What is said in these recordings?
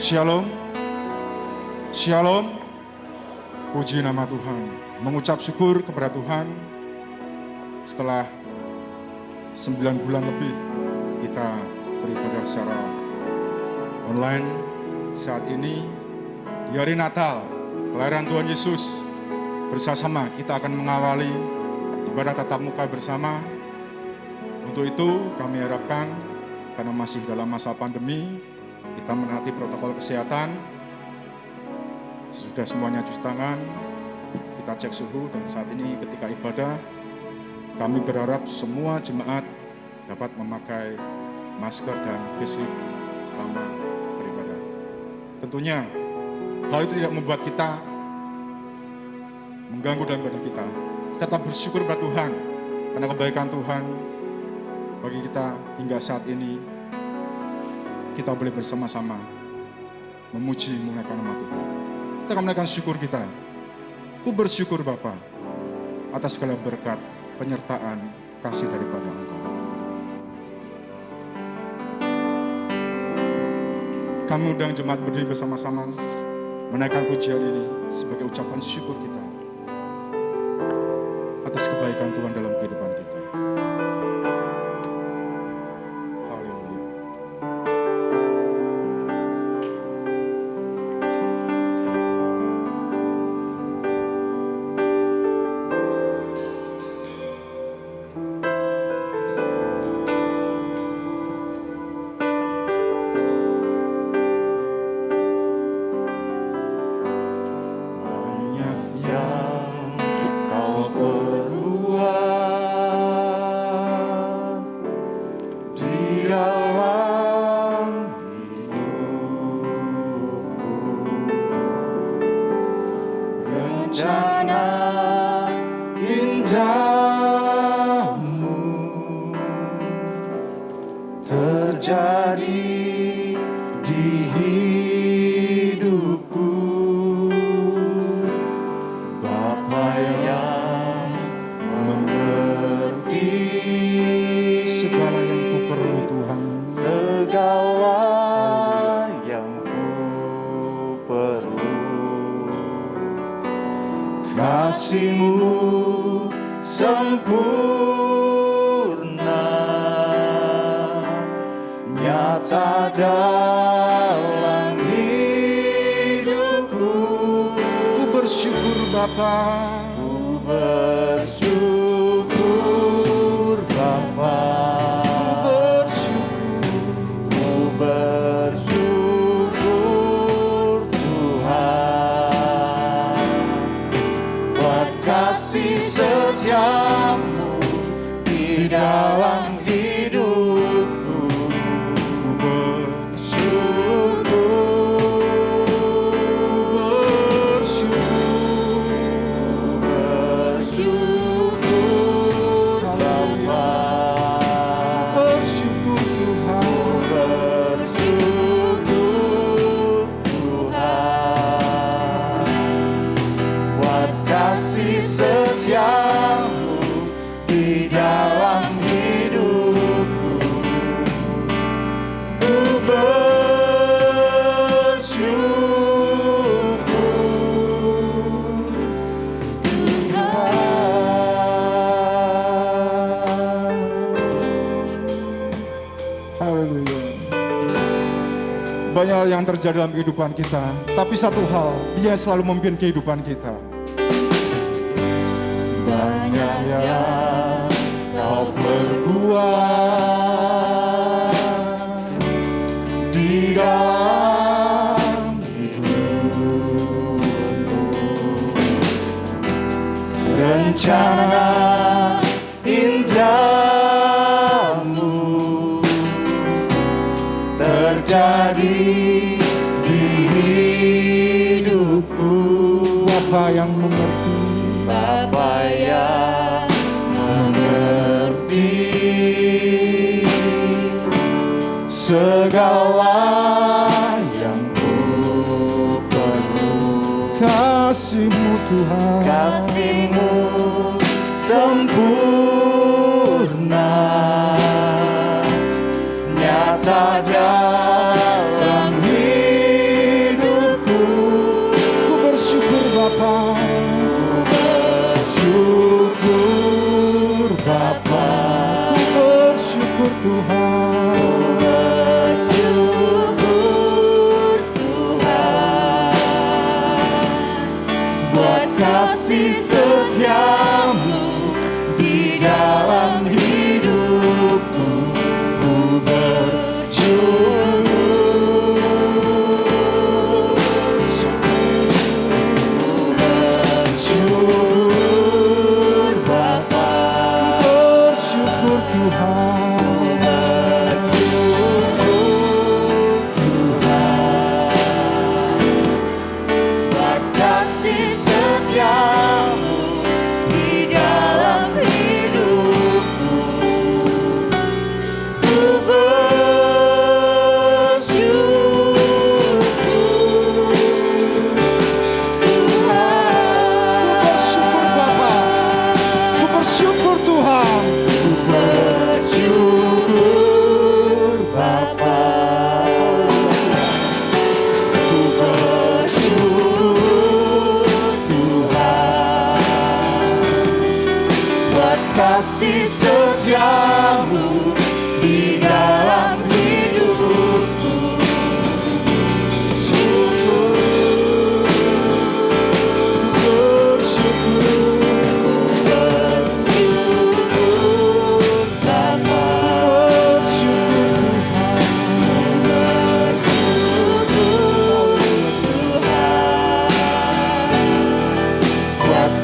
Shalom, Shalom, puji nama Tuhan. Mengucap syukur kepada Tuhan setelah 9 bulan lebih kita beribadah secara online. Saat ini di hari Natal, kelahiran Tuhan Yesus, bersama kita akan mengawali ibadah tatap muka bersama. Untuk itu kami harapkan, karena masih dalam masa pandemi, kita menaati protokol kesehatan. Sudah semuanya cuci tangan, kita cek suhu, dan saat ini ketika ibadah kami berharap semua jemaat dapat memakai masker dan face shield selama beribadah. Tentunya hal itu tidak membuat kita mengganggu dalam ibadah kita. Kita tetap bersyukur kepada Tuhan karena kebaikan Tuhan bagi kita hingga saat ini. Kita boleh bersama-sama memuji memuliakan nama Tuhan. Kita akan menaikkan syukur kita. Ku bersyukur Bapa atas segala berkat, penyertaan, kasih daripada Engkau. Kami undang jemaat berdiri bersama-sama menaikkan pujian ini sebagai ucapan syukur kita atas kebaikan Tuhan dalam kehidupan kita. Kasih-Mu sempurna, nyata dalam hidupku. Ku bersyukur Bapa, ku bersyukur Bapa, ku bersyukur Tuhan, buat kasih setiamu di dalam hidupku. Ku bersyukur Bapa, bersyukur Tuhan, bersyukur Tuhan, buat kasih setiamu di dalam hidupku. Ku bersyukur Tuhan. haleluya. Banyak hal yang terjadi dalam kehidupan kita, tapi satu hal, Dia selalu memimpin kehidupan kita. Banyak yang kau perbuat di dalam hidupku, rencana indahmu terjadi di hidupku. Bapa yang mengerti, Bapa yang mengerti segala yang ku perlu. kasih-Mu Tuhan, Kasih-Mu sempurna, nyata dalam hidupku. setiamu di dalam hidupku, ku bersyukur. Bersyukur Bapa, Bersyukur Tuhan. buat kasih setiamu di dalam hidupku, ku bersyukur Tuhan. Bersyukur Bapa. Ku bersyukur Tuhan. Ku bersyukur Bapa, ku bersyukur Tuhan buat kasih setiamu di dalam hidupku.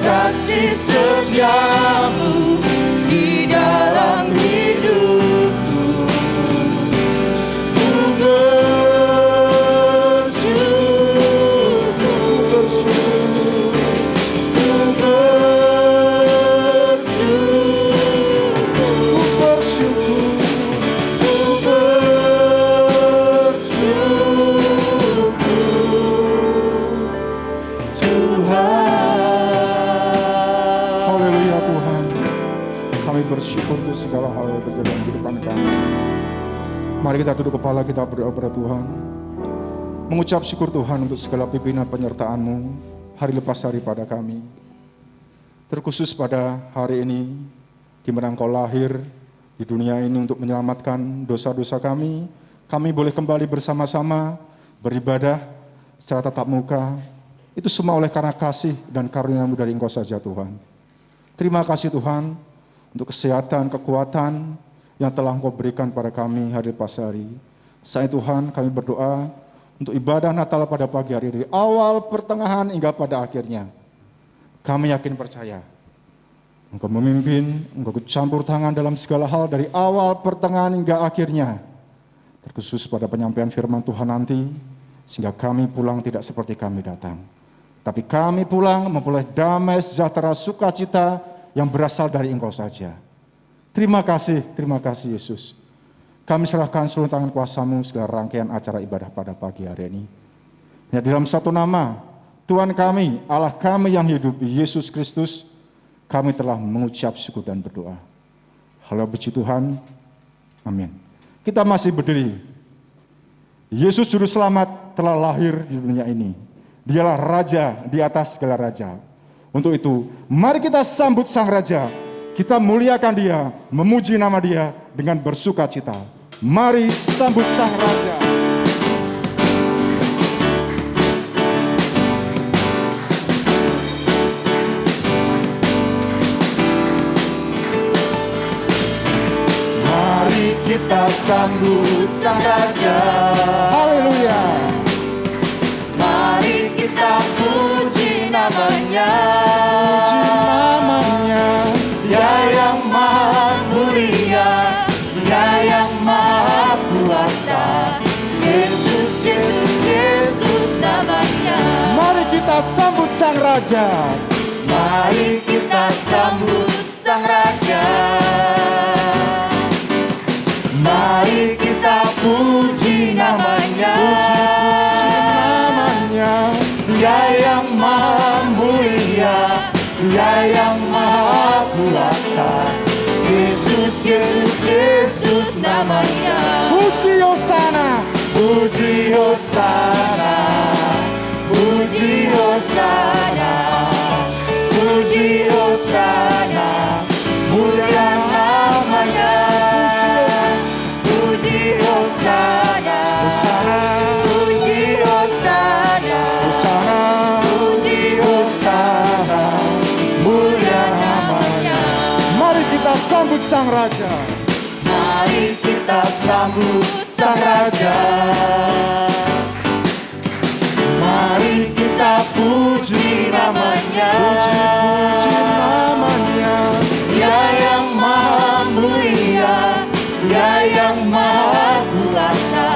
Kasih setiamu di dalam hidupku, ku bersyukur, ku bersyukur, ku bersyukur Tuhan. Haleluya Tuhan. Kami bersyukur untuk segala hal yang terjadi dalam kehidupan kami. Mari kita tunduk kepala, kita berdoa kepada Tuhan. Mengucap syukur Tuhan untuk segala pimpinan penyertaan-Mu hari lepas hari pada kami. Terkhusus pada hari ini, di mana Engkau lahir di dunia ini untuk menyelamatkan dosa-dosa kami. Kami boleh kembali bersama-sama beribadah secara tatap muka. Itu semua oleh karena kasih dan karunia-Mu dari Engkau saja Tuhan. Terima kasih Tuhan untuk kesehatan, kekuatan yang telah Engkau berikan pada kami hari lepas hari. Saat Tuhan kami berdoa untuk ibadah Natal pada pagi hari dari awal, pertengahan hingga pada akhirnya. Kami yakin percaya Engkau memimpin, Engkau campur tangan dalam segala hal dari awal, pertengahan hingga akhirnya. Terkhusus pada penyampaian firman Tuhan nanti, sehingga kami pulang tidak seperti kami datang. Tapi kami pulang memperoleh damai, sejahtera, sukacita yang berasal dari Engkau saja. Terima kasih Yesus. Kami serahkan seluruh tangan kuasa-Mu segala rangkaian acara ibadah pada pagi hari ini. Ya, dalam satu nama, Tuhan kami, Allah kami yang hidup, Yesus Kristus, kami telah mengucap syukur dan berdoa. Haleluya, puji Tuhan. Amin. Kita masih berdiri. Yesus Juru Selamat telah lahir di dunia ini. Dialah Raja di atas segala raja. Untuk itu, mari kita sambut Sang Raja. Kita muliakan Dia, memuji nama Dia dengan bersuka cita. Mari sambut Sang Raja. Mari kita sambut Sang Raja. Haleluya. Mari kita puji namanya. Puji namanya. Dia yang maha mulia, Dia yang maha kuasa. Yesus, Yesus, Yesus namanya. Mari kita sambut Sang Raja. Mari kita sambut Sang Raja. Mari kita puji namanya. Puji namanya. Dia yang maha mulia, Dia yang maha kuasa. Yesus, Yesus, Yesus namanya. Puji Hosana. Puji Hosana, puji Hosana, puji Hosana, mulia namanya. Puji Hosana, Hosana. puji Hosana, Hosana. puji Hosana, kita sambut Sang Raja. Mari kita sambut Sang Raja. Mari kita puji namanya. Puji namanya. Dia yang maha mulia, Dia yang maha kuasa.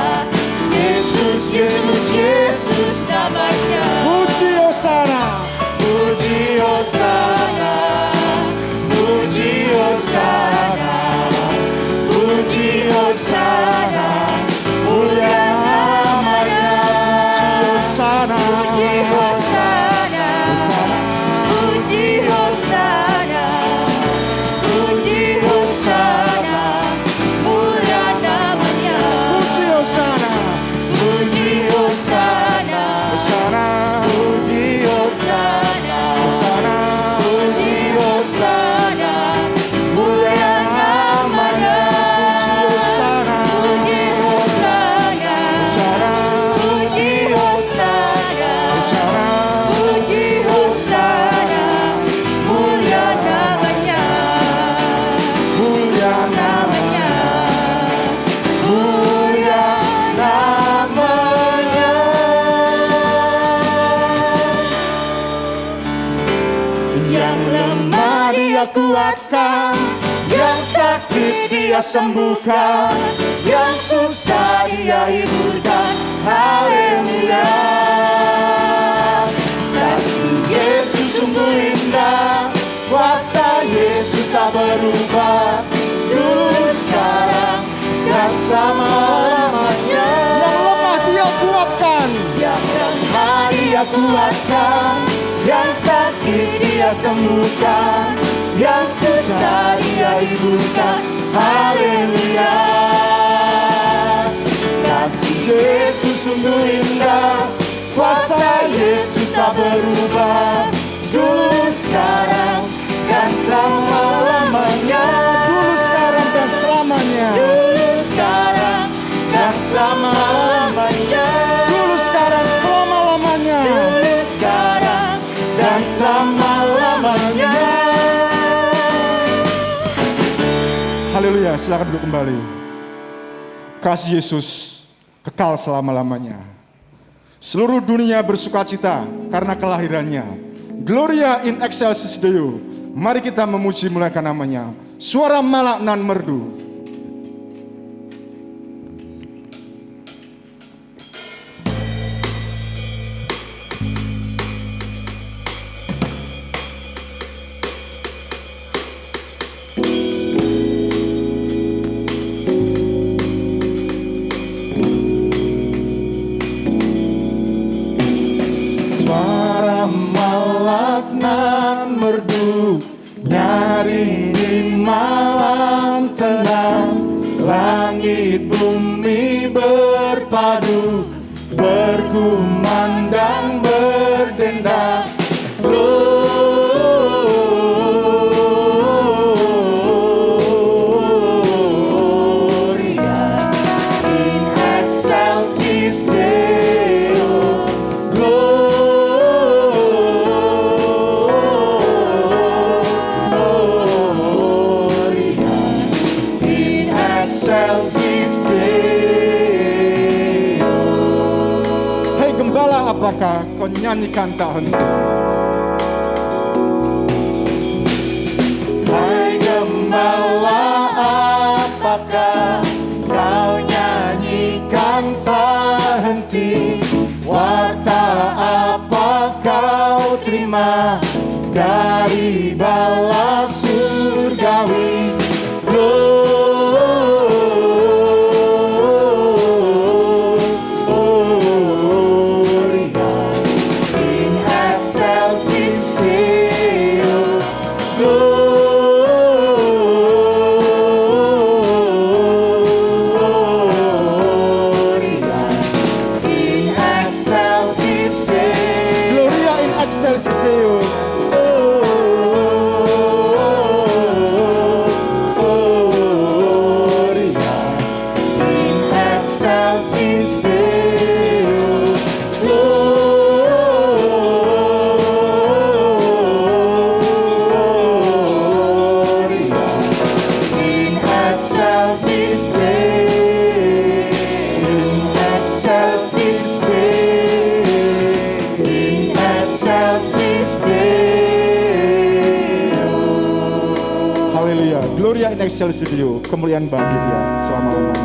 Yesus, Yesus, Yesus namanya. Puji Hosana. Puji Hosana, puji Hosana, puji Hosana, mulia namanya. Hosana. Puji Hosana, puji Hosana, puji Hosana, mulia namanya. Puji Hosana. Puji Hosana, Hosana. puji Hosana, Hosana. puji Hosana, mulia namanya. Hosana. Puji Hosana, Hosana. puji Hosana, Hosana. puji Hosana, mulia namanya. Mulia Namanya, mulia namanya. Yang lemah Dia kuatkan, yang sakit Dia sembuhkan, yang susah Dia hiburkan. Haleluya. Kasih Yesus sungguh indah, kuasa Yesus tak berubah, dulu sekarang dan selama-lamanya. Yang lemah Dia kuatkan. Yang lemah Dia kuatkan, yang sakit Dia sembuhkan, yang susah Dia hiburkan. Haleluya. Kasih Yesus sungguh indah, kuasa Yesus tak berubah, dulu sekarang dan selama-lamanya. Dulu, sekarang, dan selamanya. Dulu sekarang dan selama-lamanya. Dulu, sekarang, selama-lamanya. Dulu sekarang dan selama-lamanya. Haleluya, silakan duduk kembali. Kasih Yesus kekal selama-lamanya. Seluruh dunia bersukacita karena kelahirannya. Gloria in excelsis Deo. Mari kita memuji muliakan namanya. Suara malak nan merdu. Suara malak nan merdu, nyaring di malam tenang. Langit bumi berpadu, berkumandang berdendang. Gloria in excelsis Deo. Gloria in excelsis Deo. Hei gembala, apakah kau nyanyikan tak henti? Hai gembala, apakah kau nyanyikan tak henti? Warta apa kau terima dari bala surgawi? Gloria in excelsis Deo. Gloria in excelsis Deo. Gloria in excelsis Deo. Gloria in excelsis Deo, kemuliaan bagi Dia selama-lamanya.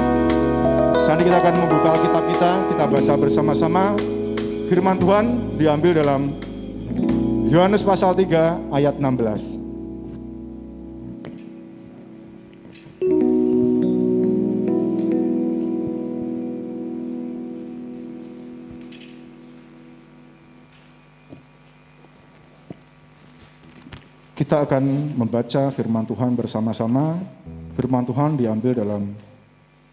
Saat ini kita akan membuka Alkitab kita baca bersama-sama. Firman Tuhan diambil dalam Yohanes pasal 3 ayat 16. Kita akan membaca firman Tuhan bersama-sama. Firman Tuhan diambil dalam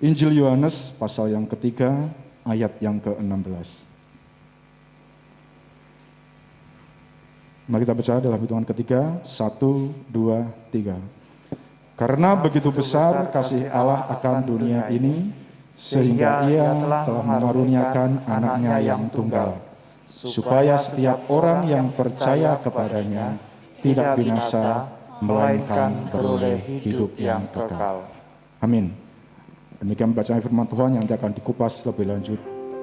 Injil Yohanes pasal yang ketiga ayat yang ke-16. Mari kita baca dalam hitungan ketiga, 1, 2, 3. Karena begitu besar kasih Allah akan dunia ini, sehingga Ia telah mengaruniakan anaknya yang tunggal, supaya setiap orang yang percaya kepadanya tidak binasa, melainkan beroleh hidup yang kekal. Amin. Demikian bacaan firman Tuhan yang nanti akan dikupas lebih lanjut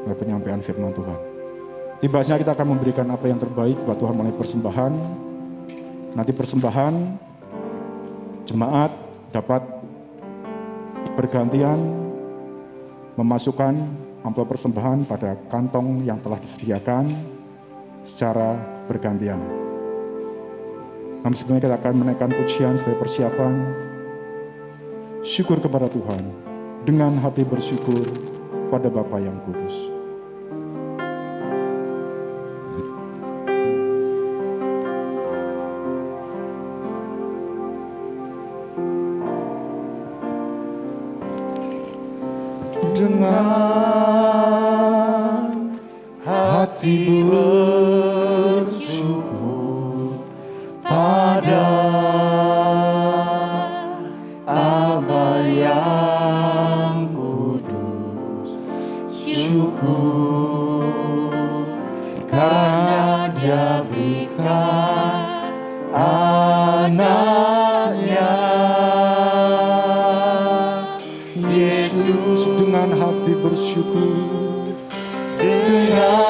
oleh penyampaian firman Tuhan. Tibanya kita akan memberikan apa yang terbaik buat Tuhan melalui persembahan. Nanti persembahan jemaat dapat bergantian memasukkan amplop persembahan pada kantong yang telah disediakan secara bergantian. Namun sebelumnya kita akan menaikkan pujian sebagai persiapan syukur kepada Tuhan dengan hati bersyukur pada Bapa yang kudus. Dengan hati bersyukur pada Aba yang kudus, syukur karena Dia berikan anaknya Yesus. Dengan hati bersyukur, dengan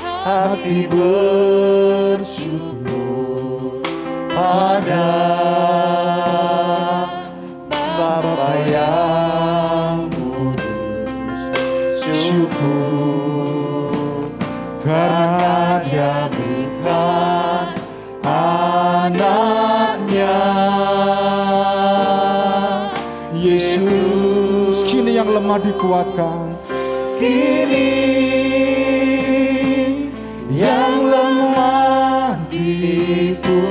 hati bersyukur pada Bapa yang kudus, syukur karena Dia berikan anaknya Yesus. Kini yang lemah dikuatkan, kini yang lemah dikuatkan,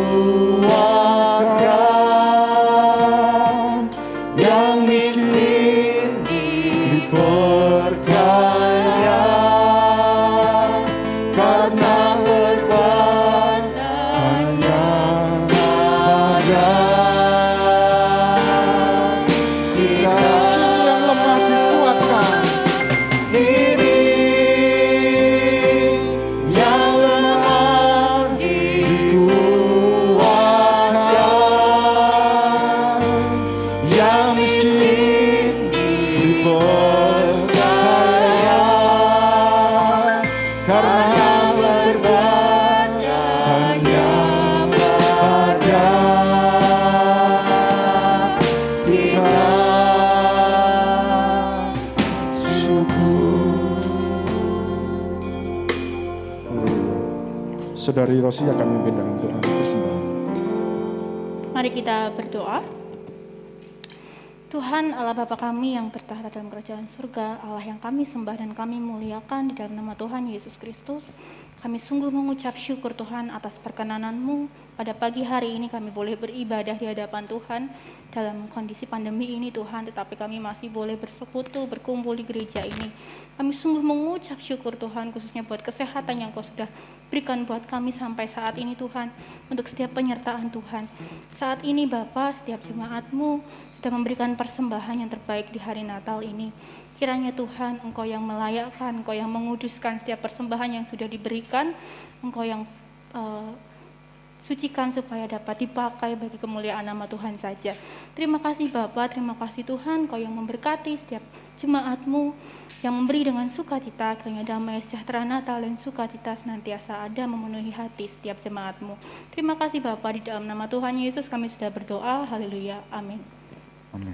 yang miskin diperkaya karena perbuatannya pada kita. Yang lemah dikuatkan, ini yang lemah dikuatkan, yang miskin diperkaya karena perbuatannya pada kita. Saudari Rosi akan memimpin dalam doa persembahan. Mari kita berdoa. Tuhan Allah Bapa kami yang bertahta dalam kerajaan surga, Allah yang kami sembah dan kami muliakan di dalam nama Tuhan Yesus Kristus. Kami sungguh mengucap syukur Tuhan atas perkenanan-Mu. Pada pagi hari ini kami boleh beribadah di hadapan Tuhan dalam kondisi pandemi ini Tuhan, tetapi kami masih boleh bersekutu, berkumpul di gereja ini. Kami sungguh mengucap syukur Tuhan, khususnya buat kesehatan yang Kau sudah berikan buat kami sampai saat ini Tuhan, untuk setiap penyertaan Tuhan. Saat ini Bapa, setiap jemaat-Mu sudah memberikan persembahan yang terbaik di hari Natal ini. Kiranya Tuhan, Engkau yang melayakkan, Engkau yang menguduskan setiap persembahan yang sudah diberikan, Engkau yang sucikan supaya dapat dipakai bagi kemuliaan nama Tuhan saja. Terima kasih Bapa, terima kasih Tuhan, Kau yang memberkati setiap jemaat-Mu yang memberi dengan sukacita, kiranya damai, sejahtera Natal dan sukacita senantiasa ada memenuhi hati setiap jemaat-Mu. Terima kasih Bapa, di dalam nama Tuhan Yesus kami sudah berdoa. Haleluya. Amin. Amin.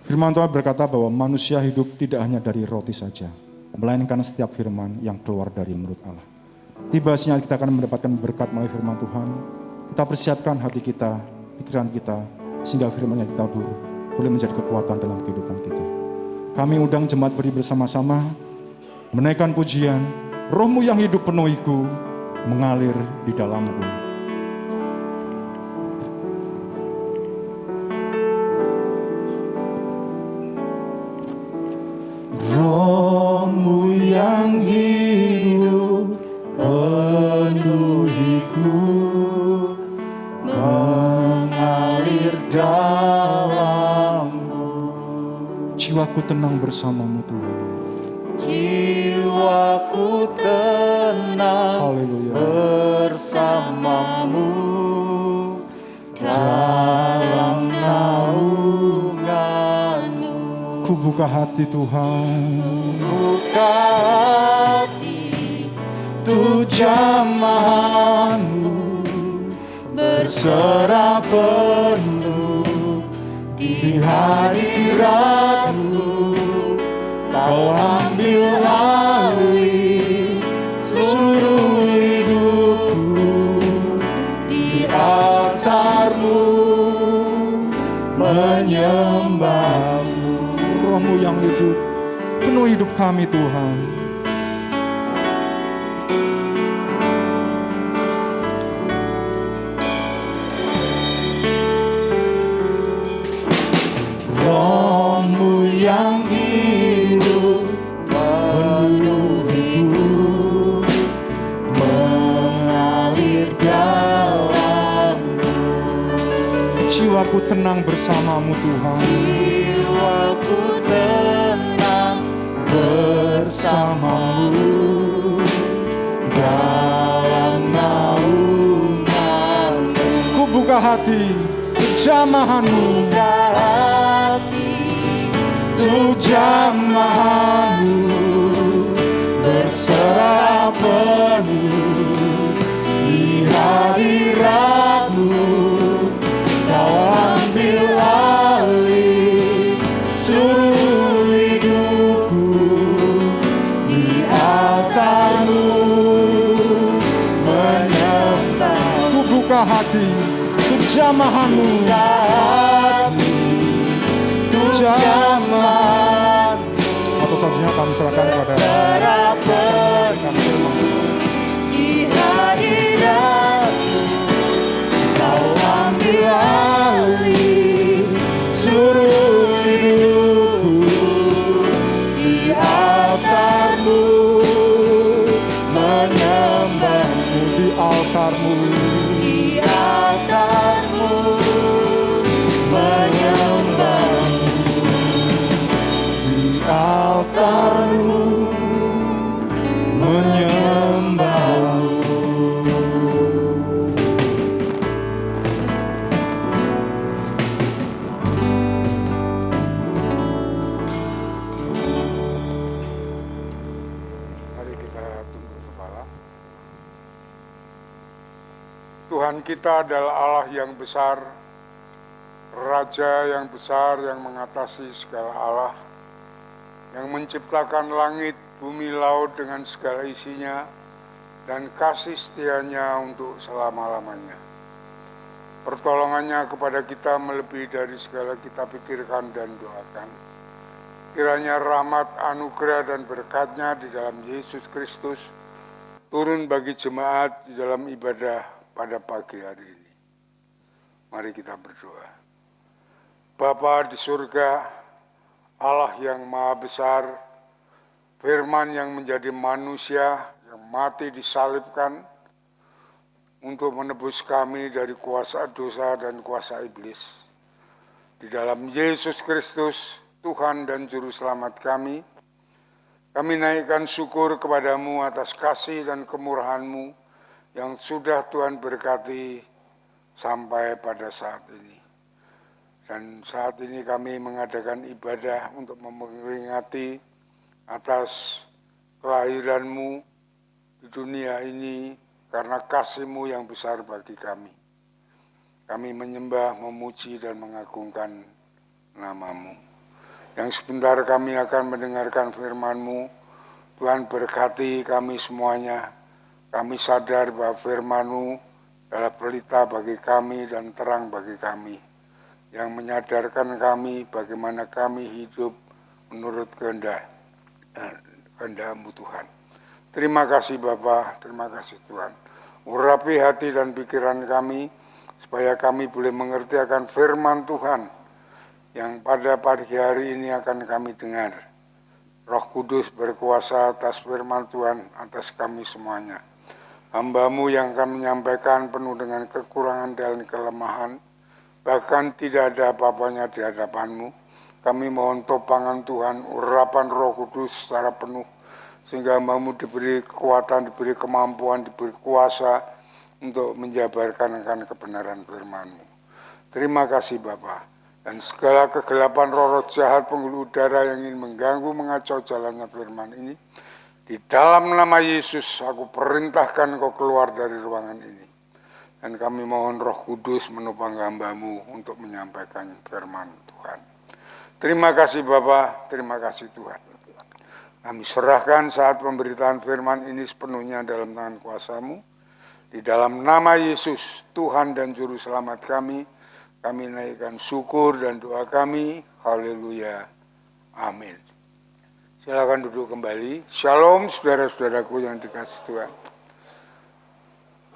Firman Tuhan berkata bahwa manusia hidup tidak hanya dari roti saja, melainkan setiap firman yang keluar dari mulut Allah. Tiba saatnya kita akan mendapatkan berkat melalui firman Tuhan. Kita persiapkan hati kita, pikiran kita, sehingga firman yang kita boleh menjadi kekuatan dalam kehidupan kita. Kami undang jemaat beri bersama-sama, menaikkan pujian, Roh-Mu yang hidup penuhiku, mengalir di dalamku. Roh-Mu yang hidup penuhiku, mengalir dalamku. Jiwaku tenang bersama-Mu Tuhan. Jiwaku tenang Haleluya. bersamamu dalam naunganmu. Ku buka hati Tuhan, Buka hati tu jamahanmu, berserah penuh di hadiratmu. Kau ambil alih seluruh hidupku, di altar-Mu menyembah-Mu. Roh-Mu yang hidup, penuh hidup kami Tuhan. Roh-Mu yang hidup penuhiku, mengalir dalamku. Jiwaku tenang bersama-Mu Tuhan. Jiwaku tenang bersamamu dalam naunganmu. Ku buka hati, jamahan-Mu, tu jamahanmu, berserah penuh di hadirat-Mu. Kau ambil alih seluruh hidupku, di altar-Mu menyembah. ku buka hati, jamahan-Mu, Tu jamahan atau selanjutnya kami serahkan kepada berserah penuh di hadirat-Mu. Kau ambil alih seluruh hidupku, di altar-Mu menyembah-Mu. di altar-Mu. Di altar-Mu menyembah-Mu. Di altar-Mu menyembah-Mu. Mari kita tunduk kepala. Tuhan kita adalah Allah yang besar, Raja yang besar yang mengatasi segala Allah, yang menciptakan langit, bumi, laut dengan segala isinya, dan kasih setianya untuk selama-lamanya. Pertolongannya kepada kita melebihi dari segala kita pikirkan dan doakan. Kiranya rahmat, anugerah, dan berkat-Nya di dalam Yesus Kristus turun bagi jemaat di dalam ibadah pada pagi hari ini. Mari kita berdoa. Bapa di surga, Allah yang maha besar, Firman yang menjadi manusia, yang mati disalibkan untuk menebus kami dari kuasa dosa dan kuasa iblis. Di dalam Yesus Kristus, Tuhan dan Juru Selamat kami naikkan syukur kepadamu atas kasih dan kemurahan-Mu yang sudah Tuhan berkati sampai pada saat ini. Dan saat ini kami mengadakan ibadah untuk memperingati atas kelahiran-Mu di dunia ini karena kasih-Mu yang besar bagi kami. Kami menyembah, memuji, dan mengagungkan nama-Mu. Yang sebentar kami akan mendengarkan firman-Mu. Tuhan berkati kami semuanya. Kami sadar bahwa firman-Mu adalah pelita bagi kami dan terang bagi kami, yang menyadarkan kami bagaimana kami hidup menurut kehendak-Mu Tuhan. Terima kasih Bapa, terima kasih Tuhan. Urapi hati dan pikiran kami, supaya kami boleh mengerti akan firman Tuhan, yang pada pagi hari ini akan kami dengar. Roh Kudus berkuasa atas firman Tuhan, atas kami semuanya. Hamba-Mu yang akan menyampaikan penuh dengan kekurangan dan kelemahan, bahkan tidak ada apa-apanya di hadapan-Mu. Kami mohon topangan Tuhan, urapan Roh Kudus secara penuh, sehingga hamba-Mu diberi kekuatan, diberi kemampuan, diberi kuasa untuk menjabarkan akan kebenaran firman-Mu. Terima kasih Bapa. Dan segala kegelapan roh-roh jahat penghulu udara yang ingin mengganggu, mengacau jalannya firman ini, di dalam nama Yesus aku perintahkan Kau keluar dari ruangan ini. Dan kami mohon Roh Kudus menopang hamba-Mu untuk menyampaikan firman Tuhan. Terima kasih Bapa, terima kasih Tuhan. Kami serahkan saat pemberitaan firman ini sepenuhnya dalam tangan kuasa-Mu. Di dalam nama Yesus, Tuhan dan Juru Selamat kami naikkan syukur dan doa kami. Haleluya. Amin. Silakan duduk kembali. Shalom saudara-saudaraku yang dikasih Tuhan.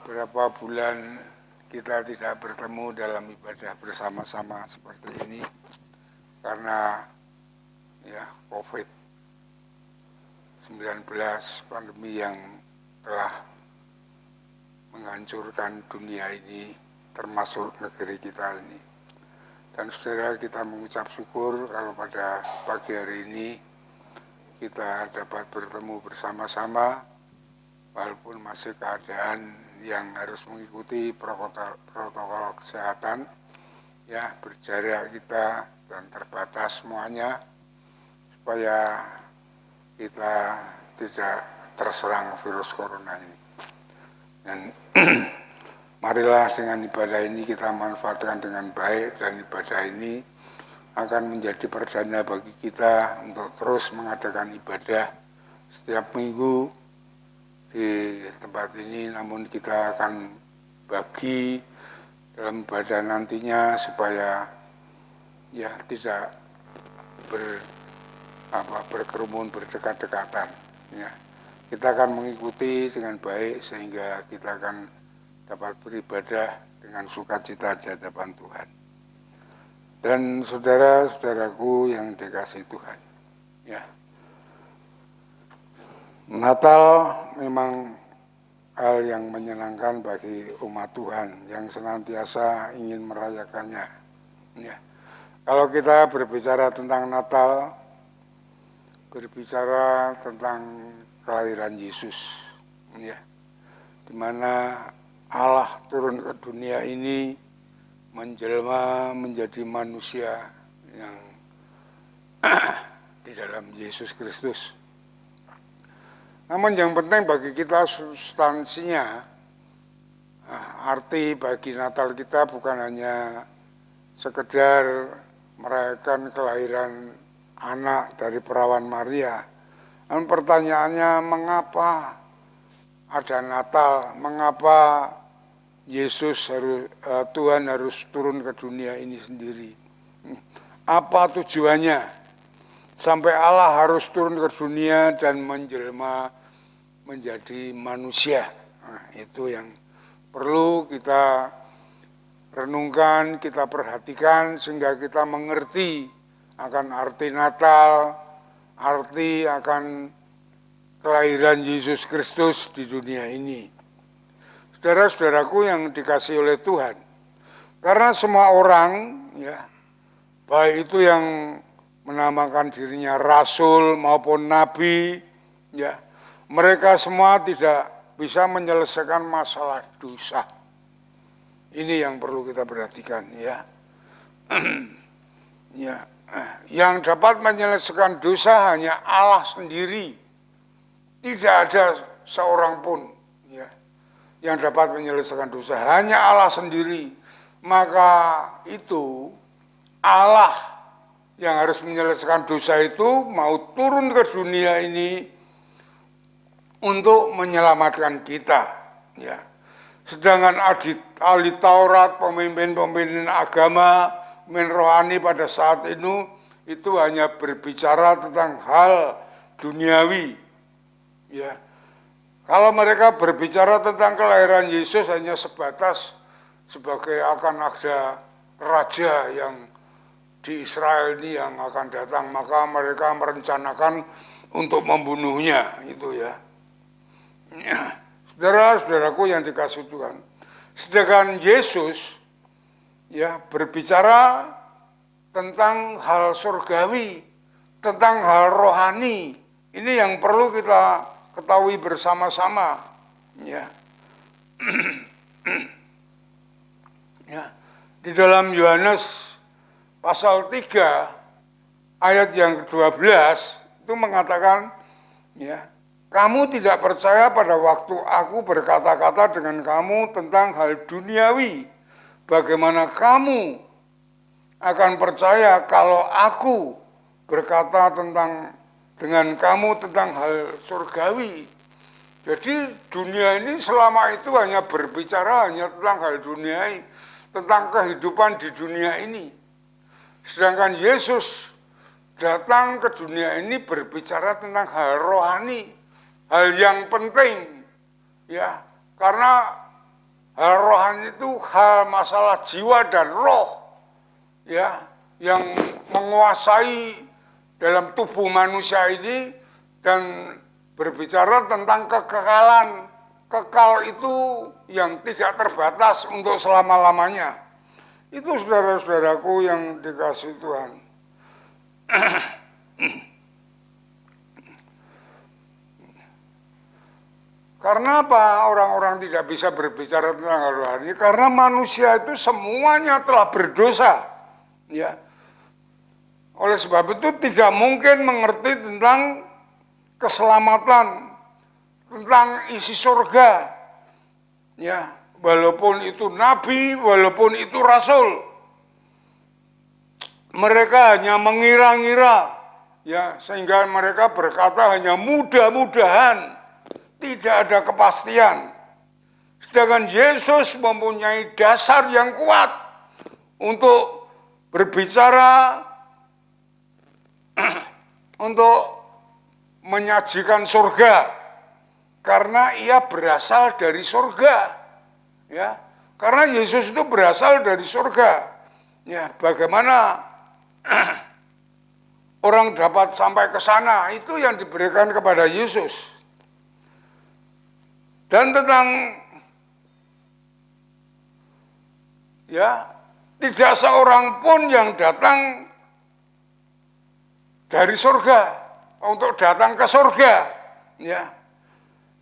Berapa bulan kita tidak bertemu dalam ibadah bersama-sama seperti ini karena COVID-19, pandemi yang telah menghancurkan dunia ini, termasuk negeri kita ini. Dan saudara, kita mengucap syukur kalau pada pagi hari ini kita dapat bertemu bersama-sama, walaupun masih keadaan yang harus mengikuti protokol kesehatan, berjarak kita dan terbatas semuanya, supaya kita tidak terserang virus corona ini. Dan marilah dengan ibadah ini kita manfaatkan dengan baik, dan ibadah ini akan menjadi perdana bagi kita untuk terus mengadakan ibadah setiap minggu di tempat ini. Namun kita akan bagi dalam ibadah nantinya supaya tidak berkerumun, berdekat-dekatan. Kita akan mengikuti dengan baik sehingga kita akan dapat beribadah dengan sukacita di hadapan Tuhan. Dan saudara-saudaraku yang dikasihi Tuhan, Natal memang hal yang menyenangkan bagi umat Tuhan yang senantiasa ingin merayakannya. Kalau kita berbicara tentang Natal, berbicara tentang kelahiran Yesus, di mana Allah turun ke dunia ini, menjelma menjadi manusia yang di dalam Yesus Kristus. Namun yang penting bagi kita substansinya, arti bagi Natal kita bukan hanya sekedar merayakan kelahiran anak dari perawan Maria. Dan pertanyaannya, mengapa ada Natal? Mengapa Tuhan harus turun ke dunia ini sendiri? Apa tujuannya sampai Allah harus turun ke dunia dan menjelma menjadi manusia? Itu yang perlu kita renungkan, kita perhatikan sehingga kita mengerti akan arti Natal, arti akan kelahiran Yesus Kristus di dunia ini. Saudara-saudaraku yang dikasihi oleh Tuhan, karena semua orang, baik itu yang menamakan dirinya rasul maupun nabi, mereka semua tidak bisa menyelesaikan masalah dosa. Ini yang perlu kita perhatikan, Ya, yang dapat menyelesaikan dosa hanya Allah sendiri. Tidak ada seorang pun ya yang dapat menyelesaikan dosa, hanya Allah sendiri. Maka itu Allah yang harus menyelesaikan dosa itu mau turun ke dunia ini untuk menyelamatkan kita. Ya. Sedangkan ahli Taurat, pemimpin-pemimpin agama, pemimpin rohani pada saat itu hanya berbicara tentang hal duniawi. Ya. Kalau mereka berbicara tentang kelahiran Yesus hanya sebatas sebagai akan ada raja yang di Israel ini yang akan datang, maka mereka merencanakan untuk membunuhnya, itu ya. Ya. Saudara-saudaraku yang dikasihi Tuhan, sedangkan Yesus ya berbicara tentang hal surgawi, tentang hal rohani. Ini yang perlu kita ketahui bersama-sama. Ya. Ya. Di dalam Yohanes pasal 3 ayat yang ke-12 itu mengatakan ya, kamu tidak percaya pada waktu aku berkata-kata dengan kamu tentang hal duniawi. Bagaimana kamu akan percaya kalau aku berkata dengan kamu tentang hal surgawi. Jadi dunia ini selama itu hanya berbicara hanya tentang hal duniawi, tentang kehidupan di dunia ini. Sedangkan Yesus datang ke dunia ini berbicara tentang hal rohani. Hal yang penting, ya, karena hal rohani itu hal masalah jiwa dan roh, ya, yang menguasai dalam tubuh manusia ini dan berbicara tentang kekekalan. Kekal itu yang tidak terbatas untuk selama-lamanya. Itu saudara-saudaraku yang dikasihi Tuhan. Karena apa orang-orang tidak bisa berbicara tentang hal rohani? Karena manusia itu semuanya telah berdosa. Ya. Oleh sebab itu tidak mungkin mengerti tentang keselamatan, tentang isi surga. Ya, walaupun itu nabi, walaupun itu rasul. Mereka hanya mengira-ngira, ya, sehingga mereka berkata hanya mudah-mudahan. Tidak ada kepastian. Sedangkan Yesus mempunyai dasar yang kuat untuk berbicara, untuk menyajikan surga. Karena ia berasal dari surga. Ya, karena Yesus itu berasal dari surga. Ya, bagaimana orang dapat sampai ke sana, itu yang diberikan kepada Yesus. Dan tentang ya, tidak seorang pun yang datang dari surga untuk datang ke surga, ya.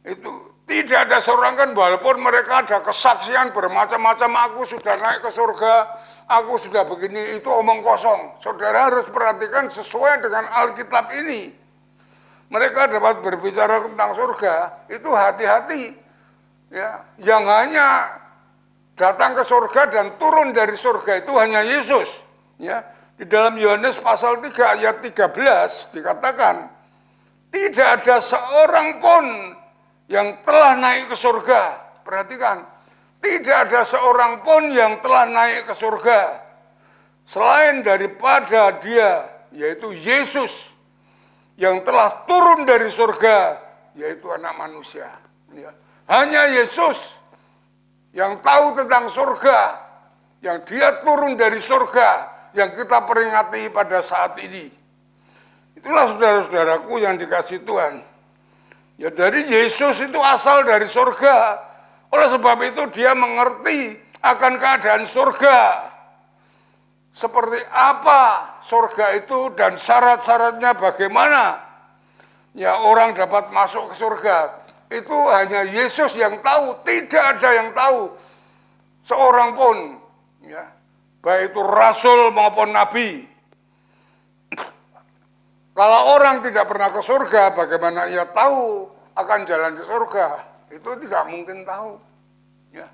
Itu tidak ada seorang, kan, walaupun mereka ada kesaksian bermacam-macam, aku sudah naik ke surga, aku sudah begini, itu omong kosong. Saudara harus perhatikan sesuai dengan Alkitab ini. Mereka dapat berbicara tentang surga, itu hati-hati. Ya, yang hanya datang ke surga dan turun dari surga itu hanya Yesus. Ya, di dalam Yohanes pasal 3 ayat 13 dikatakan, tidak ada seorang pun yang telah naik ke surga. Perhatikan, tidak ada seorang pun yang telah naik ke surga selain daripada Dia, yaitu Yesus, yang telah turun dari surga, yaitu anak manusia. Ya. Hanya Yesus yang tahu tentang surga, yang Dia turun dari surga, yang kita peringati pada saat ini. Itulah saudara-saudaraku yang dikasihi Tuhan. Ya, dari Yesus itu asal dari surga. Oleh sebab itu Dia mengerti akan keadaan surga. Seperti apa surga itu dan syarat-syaratnya bagaimana. Ya, orang dapat masuk ke surga. Itu hanya Yesus yang tahu, tidak ada yang tahu. Seorang pun. Ya. baik itu rasul maupun nabi. Kalau orang tidak pernah ke surga, bagaimana ia tahu akan jalan ke surga? Itu tidak mungkin tahu. Ya.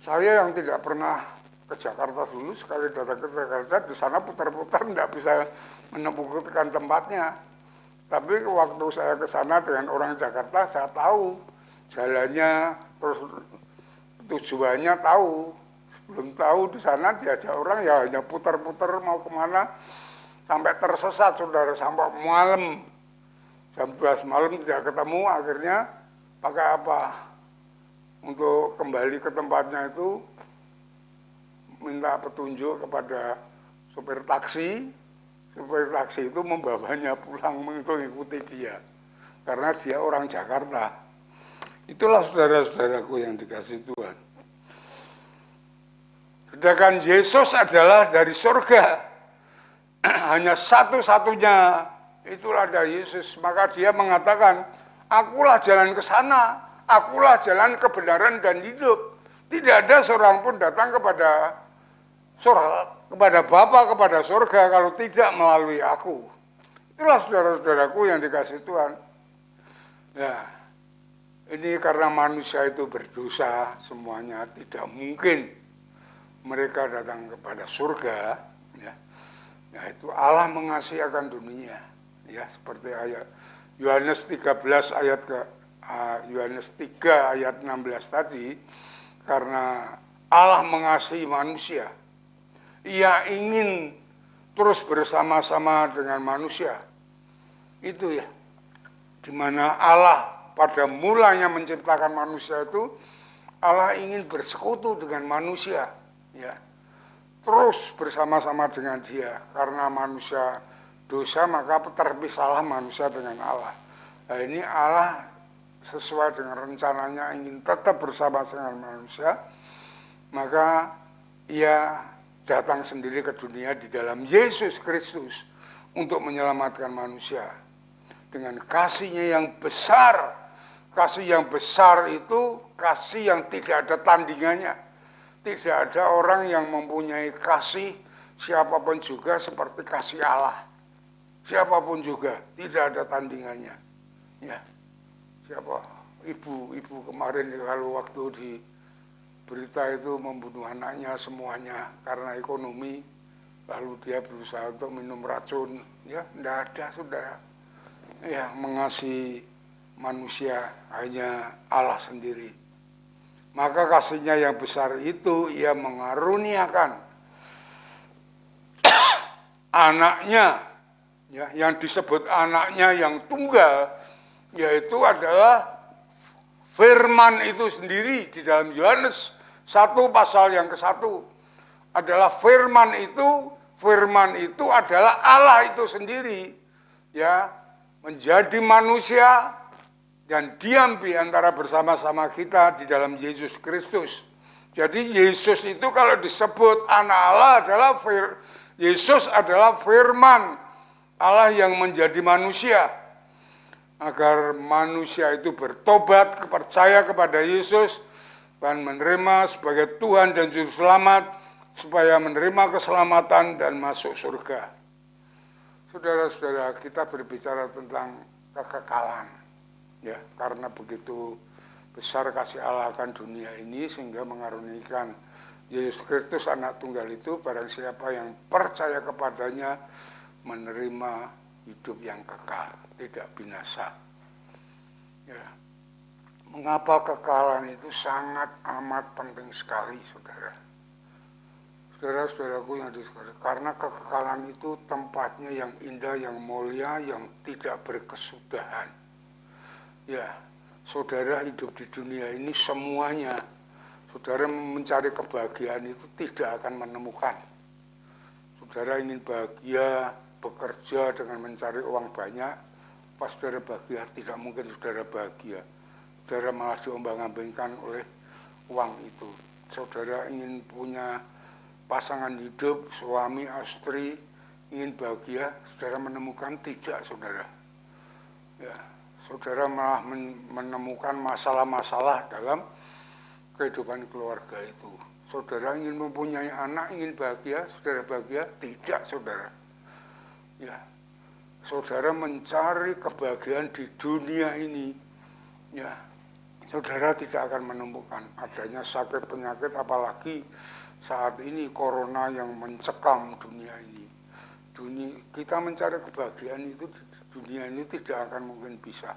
Saya yang tidak pernah ke Jakarta dulu, sekali datang ke Jakarta, di sana putar-putar tidak bisa menemukan tempatnya. Tapi waktu saya ke sana dengan orang Jakarta, saya tahu jalannya, terus tujuannya tahu. Belum tahu di sana diajak orang ya hanya putar-putar mau kemana, sampai tersesat saudara, sampai malam. Jam 12 malam tidak ketemu, akhirnya pakai apa? Untuk kembali ke tempatnya itu minta petunjuk kepada supir taksi. Supir taksi itu membawanya pulang mengikuti dia. Karena dia orang Jakarta. Itulah saudara-saudaraku yang dikasih Tuhan. Sedangkan Yesus adalah dari surga. Hanya satu-satunya itulah dari Yesus. Maka dia mengatakan, akulah jalan ke sana, akulah jalan kebenaran dan hidup. Tidak ada seorang pun datang kepada Bapa, kepada surga kalau tidak melalui aku. Itulah saudara-saudaraku yang dikasih Tuhan. Ya, ini karena manusia itu berdosa semuanya, tidak mungkin mereka datang kepada surga. Ya, itu Allah mengasihi akan dunia. Ya, seperti ayat Yohanes 13 ayat Yohanes 3 ayat 16 tadi, karena Allah mengasihi manusia. Ia ingin terus bersama-sama dengan manusia. Itu ya. Di mana Allah pada mulanya menciptakan manusia itu, Allah ingin bersekutu dengan manusia, ya. Terus bersama-sama dengan dia. Karena manusia dosa, maka terpisahlah manusia dengan Allah. Nah, ini Allah sesuai dengan rencananya ingin tetap bersama dengan manusia, maka ia datang sendiri ke dunia di dalam Yesus Kristus untuk menyelamatkan manusia dengan kasih-Nya yang besar. Kasih yang besar itu kasih yang tidak ada tandingannya. Tidak ada orang yang mempunyai kasih siapapun juga seperti kasih Allah. Siapapun juga tidak ada tandingannya. Ya. Siapa? Ibu kemarin kalau waktu di berita itu membunuh anaknya semuanya karena ekonomi, lalu dia berusaha untuk minum racun. Ya, tidak ada saudara. Ya, mengasihi manusia hanya Allah sendiri. Maka kasih-Nya yang besar itu ia mengaruniakan anaknya, ya, yang disebut anaknya yang tunggal, yaitu adalah firman itu sendiri. Di dalam Yohanes 1 pasal yang ke-1 adalah firman itu adalah Allah itu sendiri, ya, menjadi manusia dan diam di antara bersama-sama kita di dalam Yesus Kristus. Jadi Yesus itu kalau disebut anak Allah adalah Yesus adalah firman Allah yang menjadi manusia. Agar manusia itu bertobat, percaya kepada Yesus, dan menerima sebagai Tuhan dan Juru Selamat, supaya menerima keselamatan dan masuk surga. Saudara-saudara, kita berbicara tentang kekekalan, ya, karena begitu besar kasih Allah akan dunia ini sehingga mengaruniakan Yesus Kristus anak tunggal itu, barang siapa yang percaya kepadanya menerima hidup yang kekal, tidak binasa. Ya. Mengapa kekekalan itu sangat amat penting sekali, saudara? Saudara-saudaraku yang disekali, karena kekekalan itu tempatnya yang indah, yang mulia, yang tidak berkesudahan. Ya, saudara hidup di dunia ini semuanya, saudara mencari kebahagiaan itu tidak akan menemukan. Saudara ingin bahagia, bekerja dengan mencari uang banyak, pas saudara bahagia, tidak mungkin saudara bahagia. Saudara malah diombang-ambingkan oleh uang itu. Saudara ingin punya pasangan hidup, suami, istri, ingin bahagia, saudara menemukan tidak, saudara. Ya, saudara malah menemukan masalah-masalah dalam kehidupan keluarga itu. Saudara ingin mempunyai anak, ingin bahagia, saudara bahagia? Tidak, saudara. Ya, saudara mencari kebahagiaan di dunia ini, ya, saudara tidak akan menemukan adanya sakit penyakit, apalagi saat ini corona yang mencekam dunia ini. Kita mencari kebahagiaan itu di dunia ini tidak akan mungkin bisa.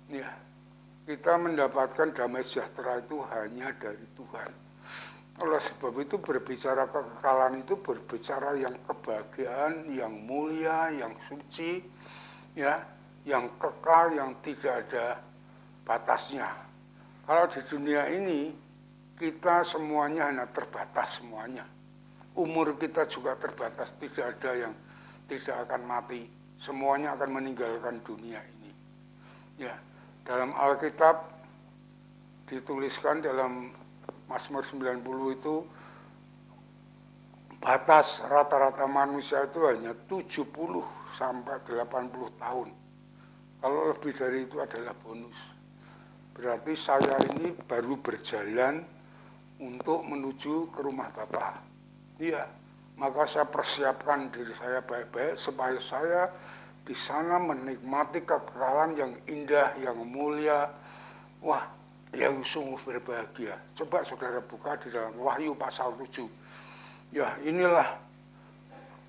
Ya, kita mendapatkan damai sejahtera itu hanya dari Tuhan. Oleh sebab itu berbicara kekekalan itu berbicara yang kebahagiaan, yang mulia, yang suci, ya, yang kekal, yang tidak ada batasnya. Kalau di dunia ini kita semuanya hanya terbatas semuanya. Umur kita juga terbatas, tidak ada yang tidak akan mati. Semuanya akan meninggalkan dunia ini. Ya, dalam Alkitab dituliskan dalam Mazmur 90 itu batas rata-rata manusia itu hanya 70 sampai 80 tahun. Kalau lebih dari itu adalah bonus. Berarti saya ini baru berjalan untuk menuju ke rumah Bapa. Iya, maka saya persiapkan diri saya baik-baik supaya saya di sana menikmati kekekalan yang indah, yang mulia. Wah, yang sungguh berbahagia. Coba saudara buka di dalam Wahyu pasal 7. Ya, inilah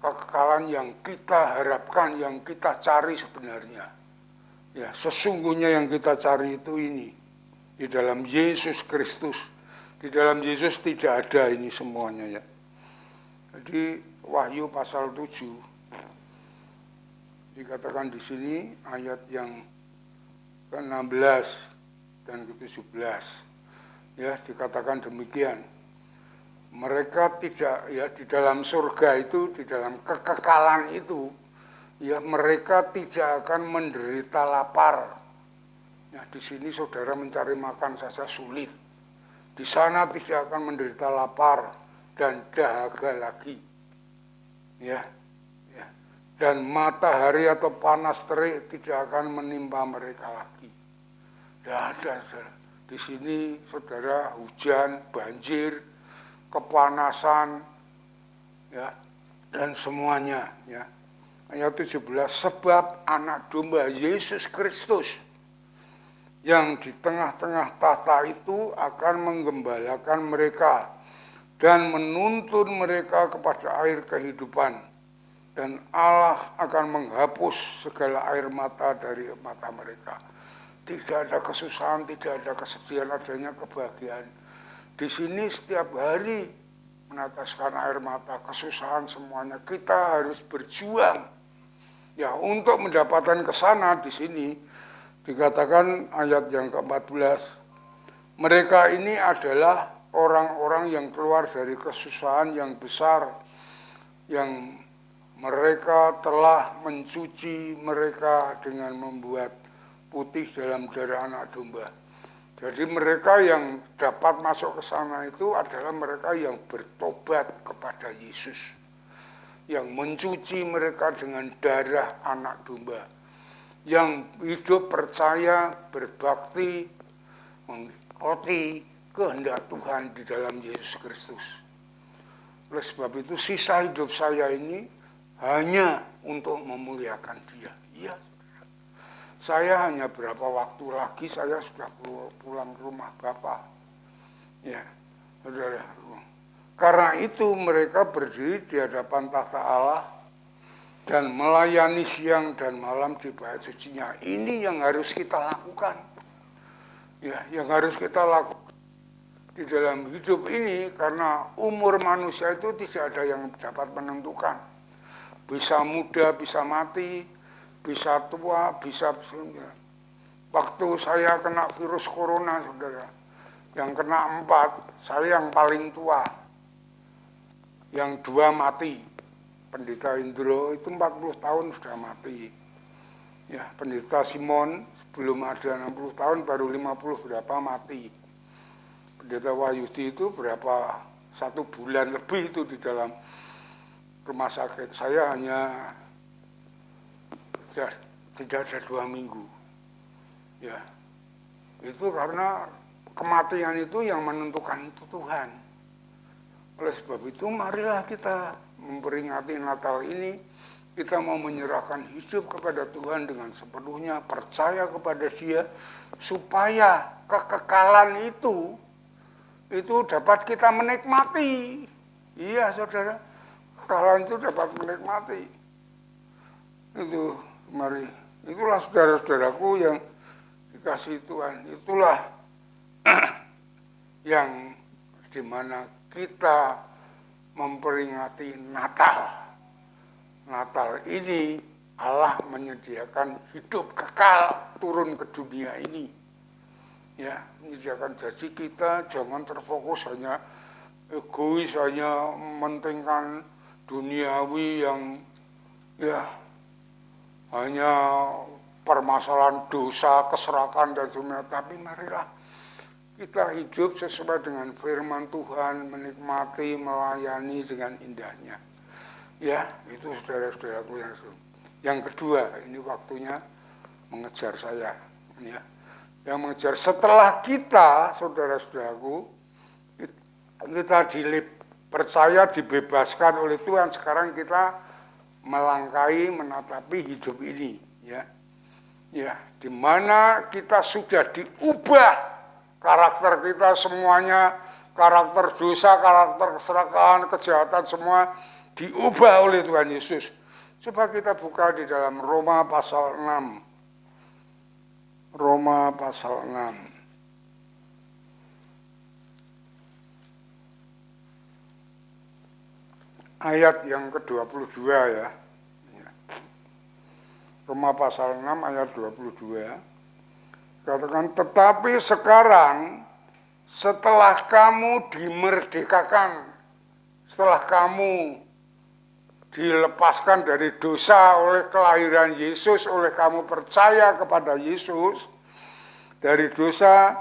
kekekalan yang kita harapkan, yang kita cari sebenarnya. Ya, sesungguhnya yang kita cari itu ini. Di dalam Yesus Kristus. Di dalam Yesus tidak ada ini semuanya, ya. Jadi Wahyu pasal 7 dikatakan di sini ayat yang ke-16 dan ke-17, ya, dikatakan demikian. Mereka tidak, ya, di dalam surga itu, di dalam kekekalan itu, ya, mereka tidak akan menderita lapar. Ya, di sini saudara mencari makan saja sulit. Di sana tidak akan menderita lapar dan dahaga lagi. Ya, ya. Dan matahari atau panas terik tidak akan menimpa mereka lagi. Tidak ada, saudara. Di sini saudara hujan, banjir, kepanasan, ya, dan semuanya, ya. Ayat 17, sebab anak domba Yesus Kristus yang di tengah-tengah tahta itu akan menggembalakan mereka dan menuntun mereka kepada air kehidupan, dan Allah akan menghapus segala air mata dari mata mereka. Tidak ada kesusahan, tidak ada kesedihan, adanya kebahagiaan. Di sini setiap hari meneteskan air mata, kesusahan semuanya. Kita harus berjuang, ya, untuk mendapatkan ke sana. Di sini dikatakan ayat yang ke-14, mereka ini adalah orang-orang yang keluar dari kesusahan yang besar, yang mereka telah mencuci mereka dengan membuat putih dalam darah anak domba. Jadi mereka yang dapat masuk ke sana itu adalah mereka yang bertobat kepada Yesus, yang mencuci mereka dengan darah anak domba, yang hidup percaya, berbakti, mengikuti kehendak Tuhan di dalam Yesus Kristus. Oleh sebab itu sisa hidup saya ini hanya untuk memuliakan Dia. Iya, saya hanya berapa waktu lagi saya sudah pulang ke rumah Bapa. Ya, saudara. Karena itu mereka berdiri di hadapan tahta Allah dan melayani siang dan malam di bait sucinya. Ini yang harus kita lakukan. Ya, yang harus kita lakukan di dalam hidup ini, karena umur manusia itu tidak ada yang dapat menentukan. Bisa muda, bisa mati, bisa tua, bisa. Waktu saya kena virus corona, saudara, yang kena 4, saya yang paling tua. Yang 2 mati. Pendeta Indro itu 40 tahun sudah mati. Ya, Pendeta Simon sebelum ada 60 tahun baru 50 berapa mati. Pendeta Wahyudi itu berapa, 1 bulan lebih itu di dalam rumah sakit. Saya hanya tidak ada 2 minggu. Ya, itu karena kematian itu yang menentukan itu Tuhan. Oleh sebab itu marilah kita memperingati Natal ini, kita mau menyerahkan hidup kepada Tuhan dengan sepenuhnya, percaya kepada Dia, supaya kekekalan itu dapat kita menikmati. Iya saudara, kekekalan itu dapat menikmati. Itu, mari, itulah saudara-saudaraku yang dikasihi Tuhan, itulah yang dimana kita memperingati Natal. Natal ini Allah menyediakan hidup kekal turun ke dunia ini. Ya, menyediakan janji kita jangan terfokus hanya egois, hanya mementingkan duniawi yang ya hanya permasalahan dosa, keserakan dan sebagainya, tapi marilah kita hidup sesuai dengan firman Tuhan, menikmati, melayani dengan indahnya. Ya, itu saudara-saudaraku yang kedua, ini waktunya mengejar saya. Ya, yang mengejar setelah kita, saudara-saudaraku, kita percaya dibebaskan oleh Tuhan, sekarang kita melangkahi, menatapi hidup ini. Ya, di mana kita sudah diubah. Karakter kita semuanya, karakter dosa, karakter keserakahan, kejahatan semua diubah oleh Tuhan Yesus. Coba kita buka di dalam Roma pasal 6. Roma pasal 6. Ayat yang ke-22 ya. Roma pasal 6 ayat 22. Katakan, tetapi sekarang setelah kamu dimerdekakan, setelah kamu dilepaskan dari dosa oleh kelahiran Yesus, oleh kamu percaya kepada Yesus dari dosa,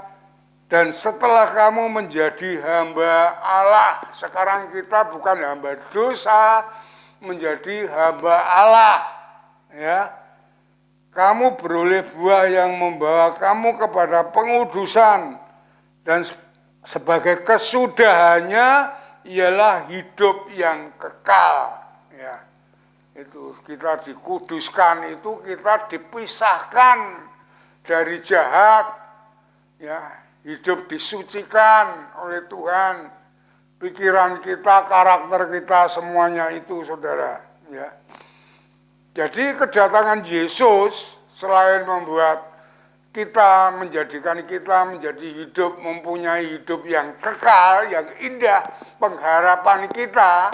dan setelah kamu menjadi hamba Allah, sekarang kita bukan hamba dosa, menjadi hamba Allah, ya. Kamu beroleh buah yang membawa kamu kepada pengudusan, dan sebagai kesudahannya ialah hidup yang kekal. Ya, itu kita dikuduskan, itu kita dipisahkan dari jahat, ya, hidup disucikan oleh Tuhan, pikiran kita, karakter kita, semuanya itu saudara. Ya. Jadi kedatangan Yesus selain membuat kita, menjadikan kita menjadi hidup, mempunyai hidup yang kekal, yang indah, pengharapan kita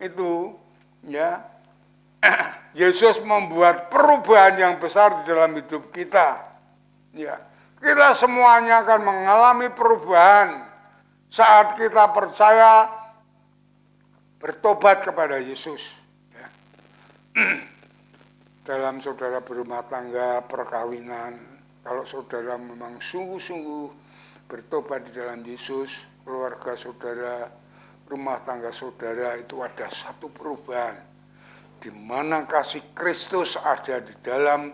itu, ya, Yesus membuat perubahan yang besar di dalam hidup kita. Ya, kita semuanya akan mengalami perubahan saat kita percaya, bertobat kepada Yesus. Ya. Dalam saudara berumah tangga, perkawinan, kalau saudara memang sungguh-sungguh bertobat di dalam Yesus, keluarga saudara, rumah tangga saudara itu ada satu perubahan, di mana kasih Kristus ada di dalam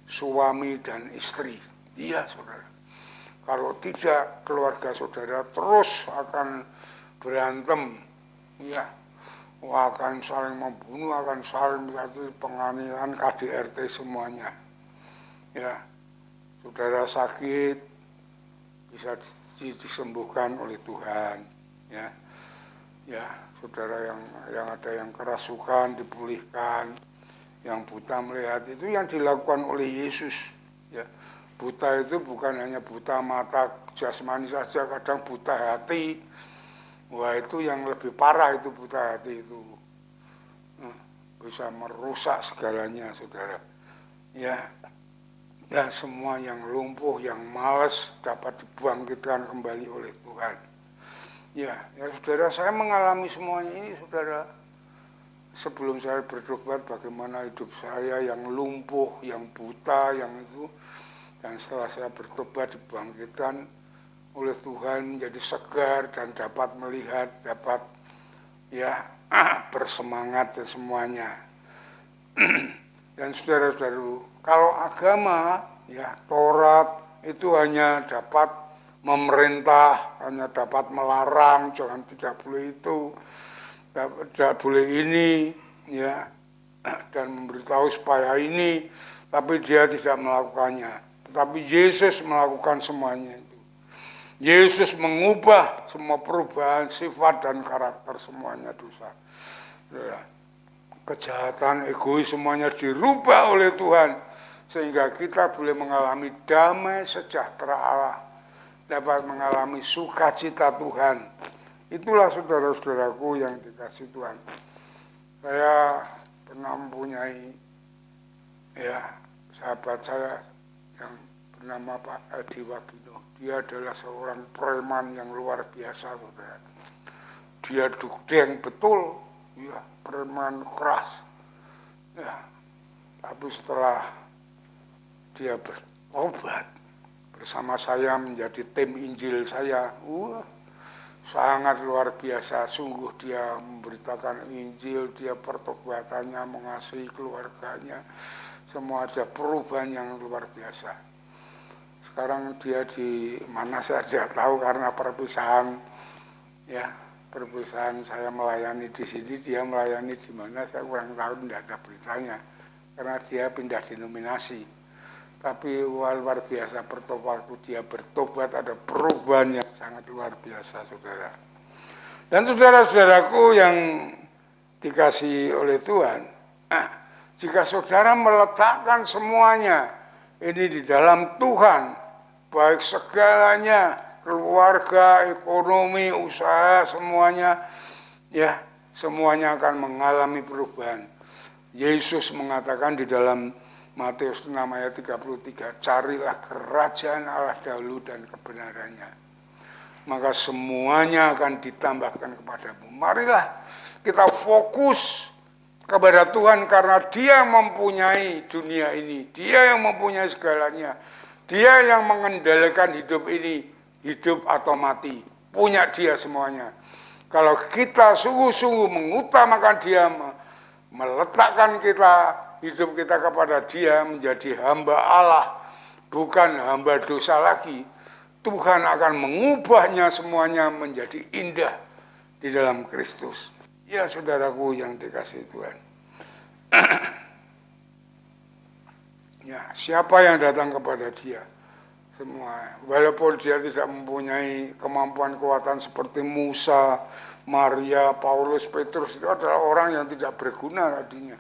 suami dan istri. Iya saudara. Kalau tidak, keluarga saudara terus akan berantem, ya, akan saling membunuh, akan saling melakukan penganiayaan, KDRT semuanya. Ya, saudara sakit bisa disembuhkan oleh Tuhan. Ya, ya, saudara yang ada yang kerasukan dipulihkan, yang buta melihat, itu yang dilakukan oleh Yesus. Ya, buta itu bukan hanya buta mata jasmani saja, kadang buta hati. Wah, itu yang lebih parah, itu buta hati itu. Bisa merusak segalanya, saudara. Ya, dan semua yang lumpuh, yang malas dapat dibangkitkan kembali oleh Tuhan. Ya, saudara, saya mengalami semuanya ini, saudara. Sebelum saya bertobat, bagaimana hidup saya yang lumpuh, yang buta, yang itu. Dan setelah saya bertobat, dibangkitkan oleh Tuhan menjadi segar dan dapat melihat, dapat ya bersemangat dan semuanya. Dan saudara-saudara, kalau agama ya Taurat itu hanya dapat memerintah hanya dapat melarang, jangan tidak boleh itu, tidak boleh ini, ya, dan memberitahu supaya ini, tapi dia tidak melakukannya. Tetapi Yesus melakukan semuanya itu. Yesus mengubah semua perubahan sifat dan karakter semuanya dosa. Ya. Kejahatan, egois semuanya dirubah oleh Tuhan sehingga kita boleh mengalami damai sejahtera Allah, dapat mengalami sukacita Tuhan. Itulah saudara-saudaraku yang dikasihi Tuhan. Saya pernah mempunyai sahabat saya yang bernama Pak Edi Wagino. Dia adalah seorang preman yang luar biasa, saudara. Dia dugdeng betul, ya, preman keras. Ya, tapi setelah dia bertobat bersama saya menjadi tim Injil saya, sangat luar biasa. Sungguh dia memberitakan Injil, dia pertobatannya, mengasihi keluarganya, semua ada perubahan yang luar biasa. Sekarang dia di mana saya tidak tahu karena perpisahan, ya, perpisahan saya melayani di sini, dia melayani di mana saya kurang tahu, tidak ada beritanya karena dia pindah denominasi. Tapi luar biasa waktu dia bertobat ada perubahan yang sangat luar biasa, saudara. Dan saudara-saudaraku yang dikasihi oleh Tuhan, jika saudara meletakkan semuanya ini di dalam Tuhan, baik segalanya, keluarga, ekonomi, usaha, semuanya, ya, semuanya akan mengalami perubahan. Yesus mengatakan di dalam Matius 6 ayat 33, carilah kerajaan Allah dahulu dan kebenarannya, maka semuanya akan ditambahkan kepadamu. Marilah kita fokus kepada Tuhan karena Dia mempunyai dunia ini, Dia yang mempunyai segalanya, Dia yang mengendalikan hidup ini, hidup atau mati, punya Dia semuanya. Kalau kita sungguh-sungguh mengutamakan Dia, meletakkan hidup kita kepada Dia, menjadi hamba Allah, bukan hamba dosa lagi, Tuhan akan mengubahnya semuanya menjadi indah di dalam Kristus. Ya, saudaraku yang dikasihi Tuhan. Ya, siapa yang datang kepada Dia? Semua. Walaupun dia tidak mempunyai kemampuan kekuatan seperti Musa, Maria, Paulus, Petrus, itu adalah orang yang tidak berguna tadinya.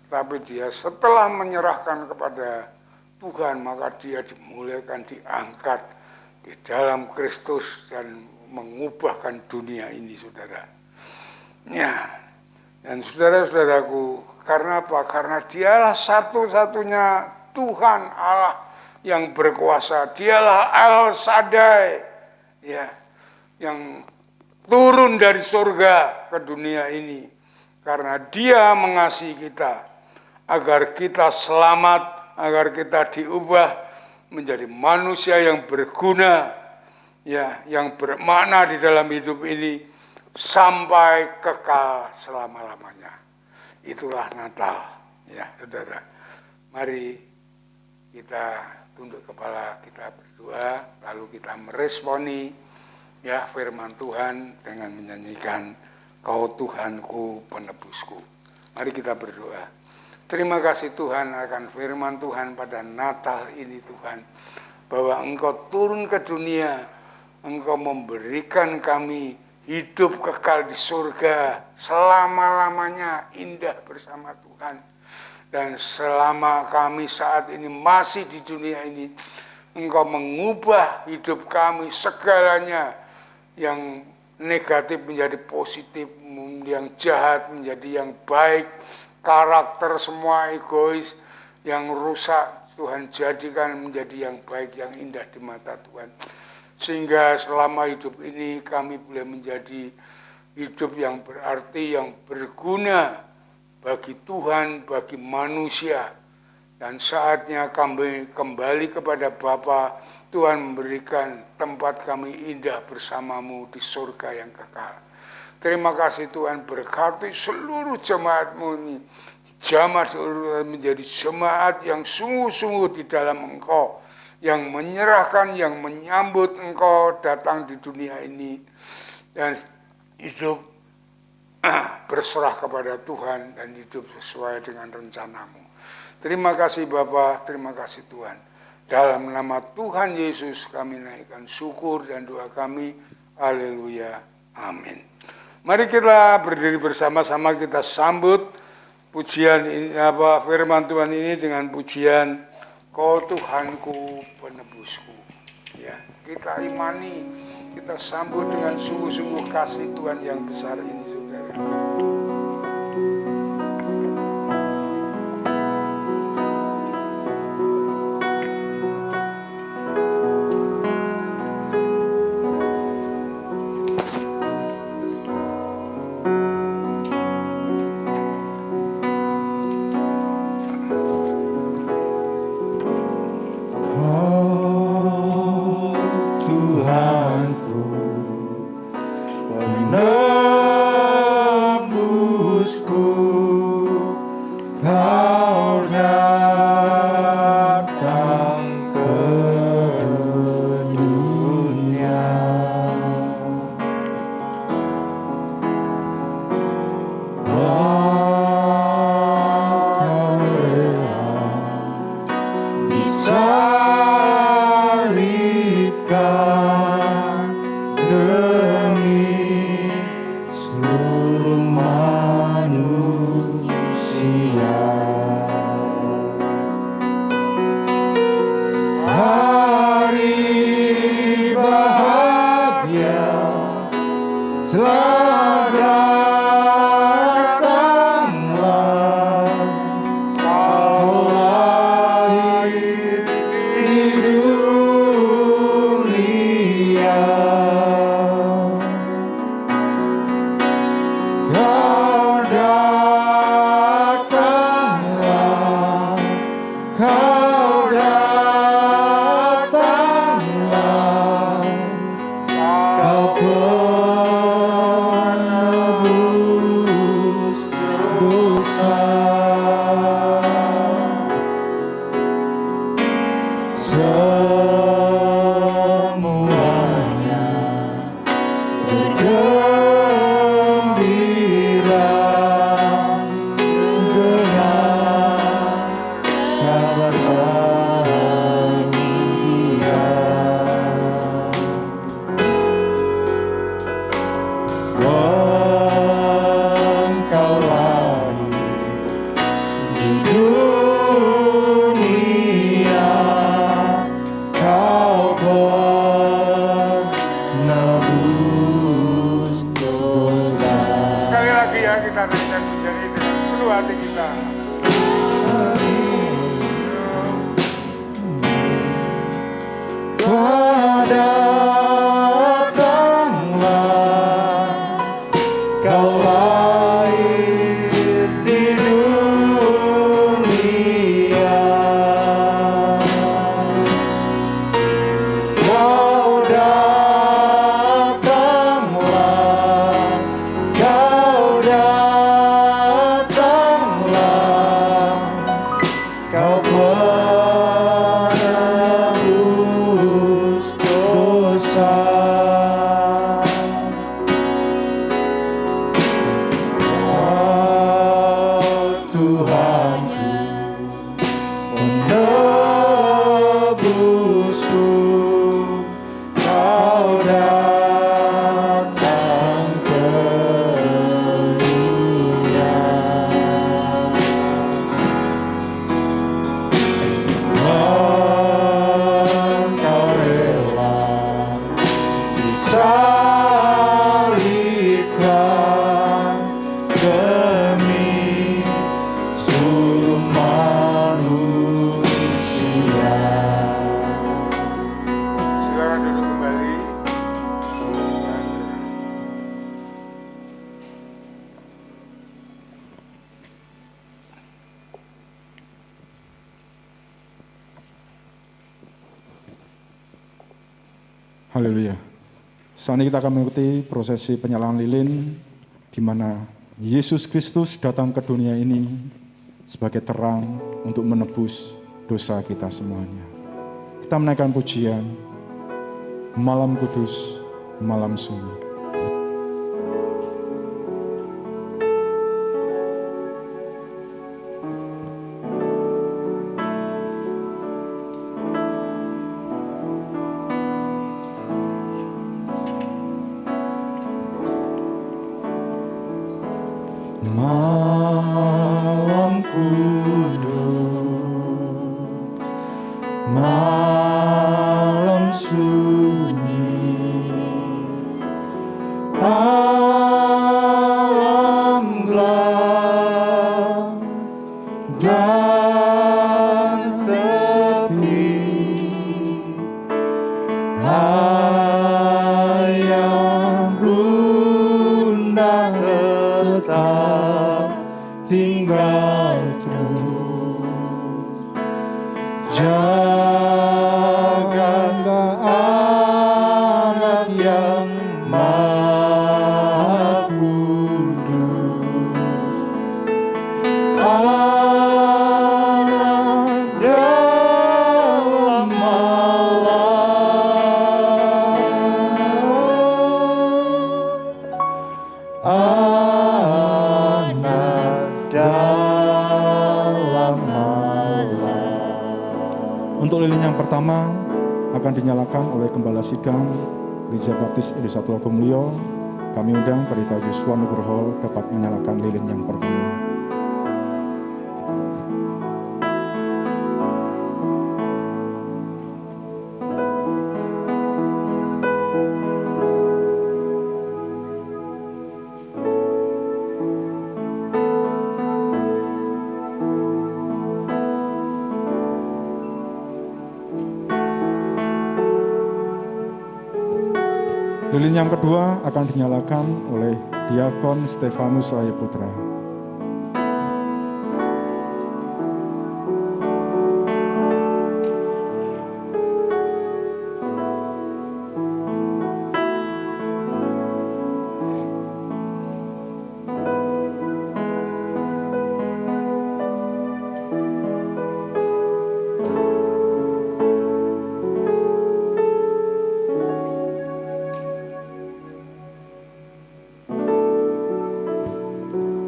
Tapi dia setelah menyerahkan kepada Tuhan, maka dia dimuliakan, diangkat di dalam Kristus dan mengubahkan dunia ini, saudara. Ya, dan saudara-saudaraku, karena apa? Karena Dialah satu-satunya Tuhan Allah yang berkuasa. Dialah Al-Shaddai, ya, yang turun dari surga ke dunia ini. Karena Dia mengasihi kita, agar kita selamat, agar kita diubah menjadi manusia yang berguna, ya, yang bermakna di dalam hidup ini sampai kekal selama-lamanya. Itulah Natal, ya, saudara. Mari kita tunduk kepala, kita berdoa, lalu kita meresponi, ya, firman Tuhan dengan menyanyikan Kau Tuhanku penebusku. Mari kita berdoa. Terima kasih Tuhan akan firman Tuhan pada Natal ini, Tuhan, bahwa Engkau turun ke dunia, Engkau memberikan kami hidup kekal di surga selama-lamanya, indah bersama Tuhan. Dan selama kami saat ini masih di dunia ini, Engkau mengubah hidup kami segalanya, yang negatif menjadi positif, yang jahat menjadi yang baik, karakter semua egois yang rusak Tuhan jadikan menjadi yang baik, yang indah di mata Tuhan. Sehingga selama hidup ini kami boleh menjadi hidup yang berarti, yang berguna bagi Tuhan, bagi manusia. Dan saatnya kami kembali kepada Bapa, Tuhan memberikan tempat kami indah bersamamu di surga yang kekal. Terima kasih Tuhan, berkati seluruh jemaat-Mu ini. Jamaat menjadi jemaat yang sungguh-sungguh di dalam Engkau, yang menyerahkan, yang menyambut Engkau datang di dunia ini dan hidup berserah kepada Tuhan dan hidup sesuai dengan rencana-Mu. Terima kasih Bapa, terima kasih Tuhan. Dalam nama Tuhan Yesus kami naikkan syukur dan doa kami. Haleluya. Amin. Mari kita berdiri bersama-sama, kita sambut pujian ini, firman Tuhan ini dengan pujian Kau Tuhanku penebusku. Ya, kita imani, kita sambut dengan sungguh-sungguh kasih Tuhan yang besar ini, saudara. Haleluya. Saat ini kita akan mengikuti prosesi penyalaan lilin di mana Yesus Kristus datang ke dunia ini sebagai terang untuk menebus dosa kita semuanya. kita menaikkan pujian. Malam kudus, malam sunyi. Malam kudus, malam sunyi, alam gelap dan sepi, ayah bunda tetap tinggal terus, jagalah anak yang maha kudus, anak dalam malam, anak dalam malam. Untuk lilin yang pertama akan dinyalakan oleh Gembala Sidang Gereja Baptis Indonesia Tulogomulyo. Kami undang Pendeta Yosua Nugroho dapat menyalakan lilin yang pertama. Lilin yang kedua akan dinyalakan oleh Diakon Stefanus Rahayu Putra.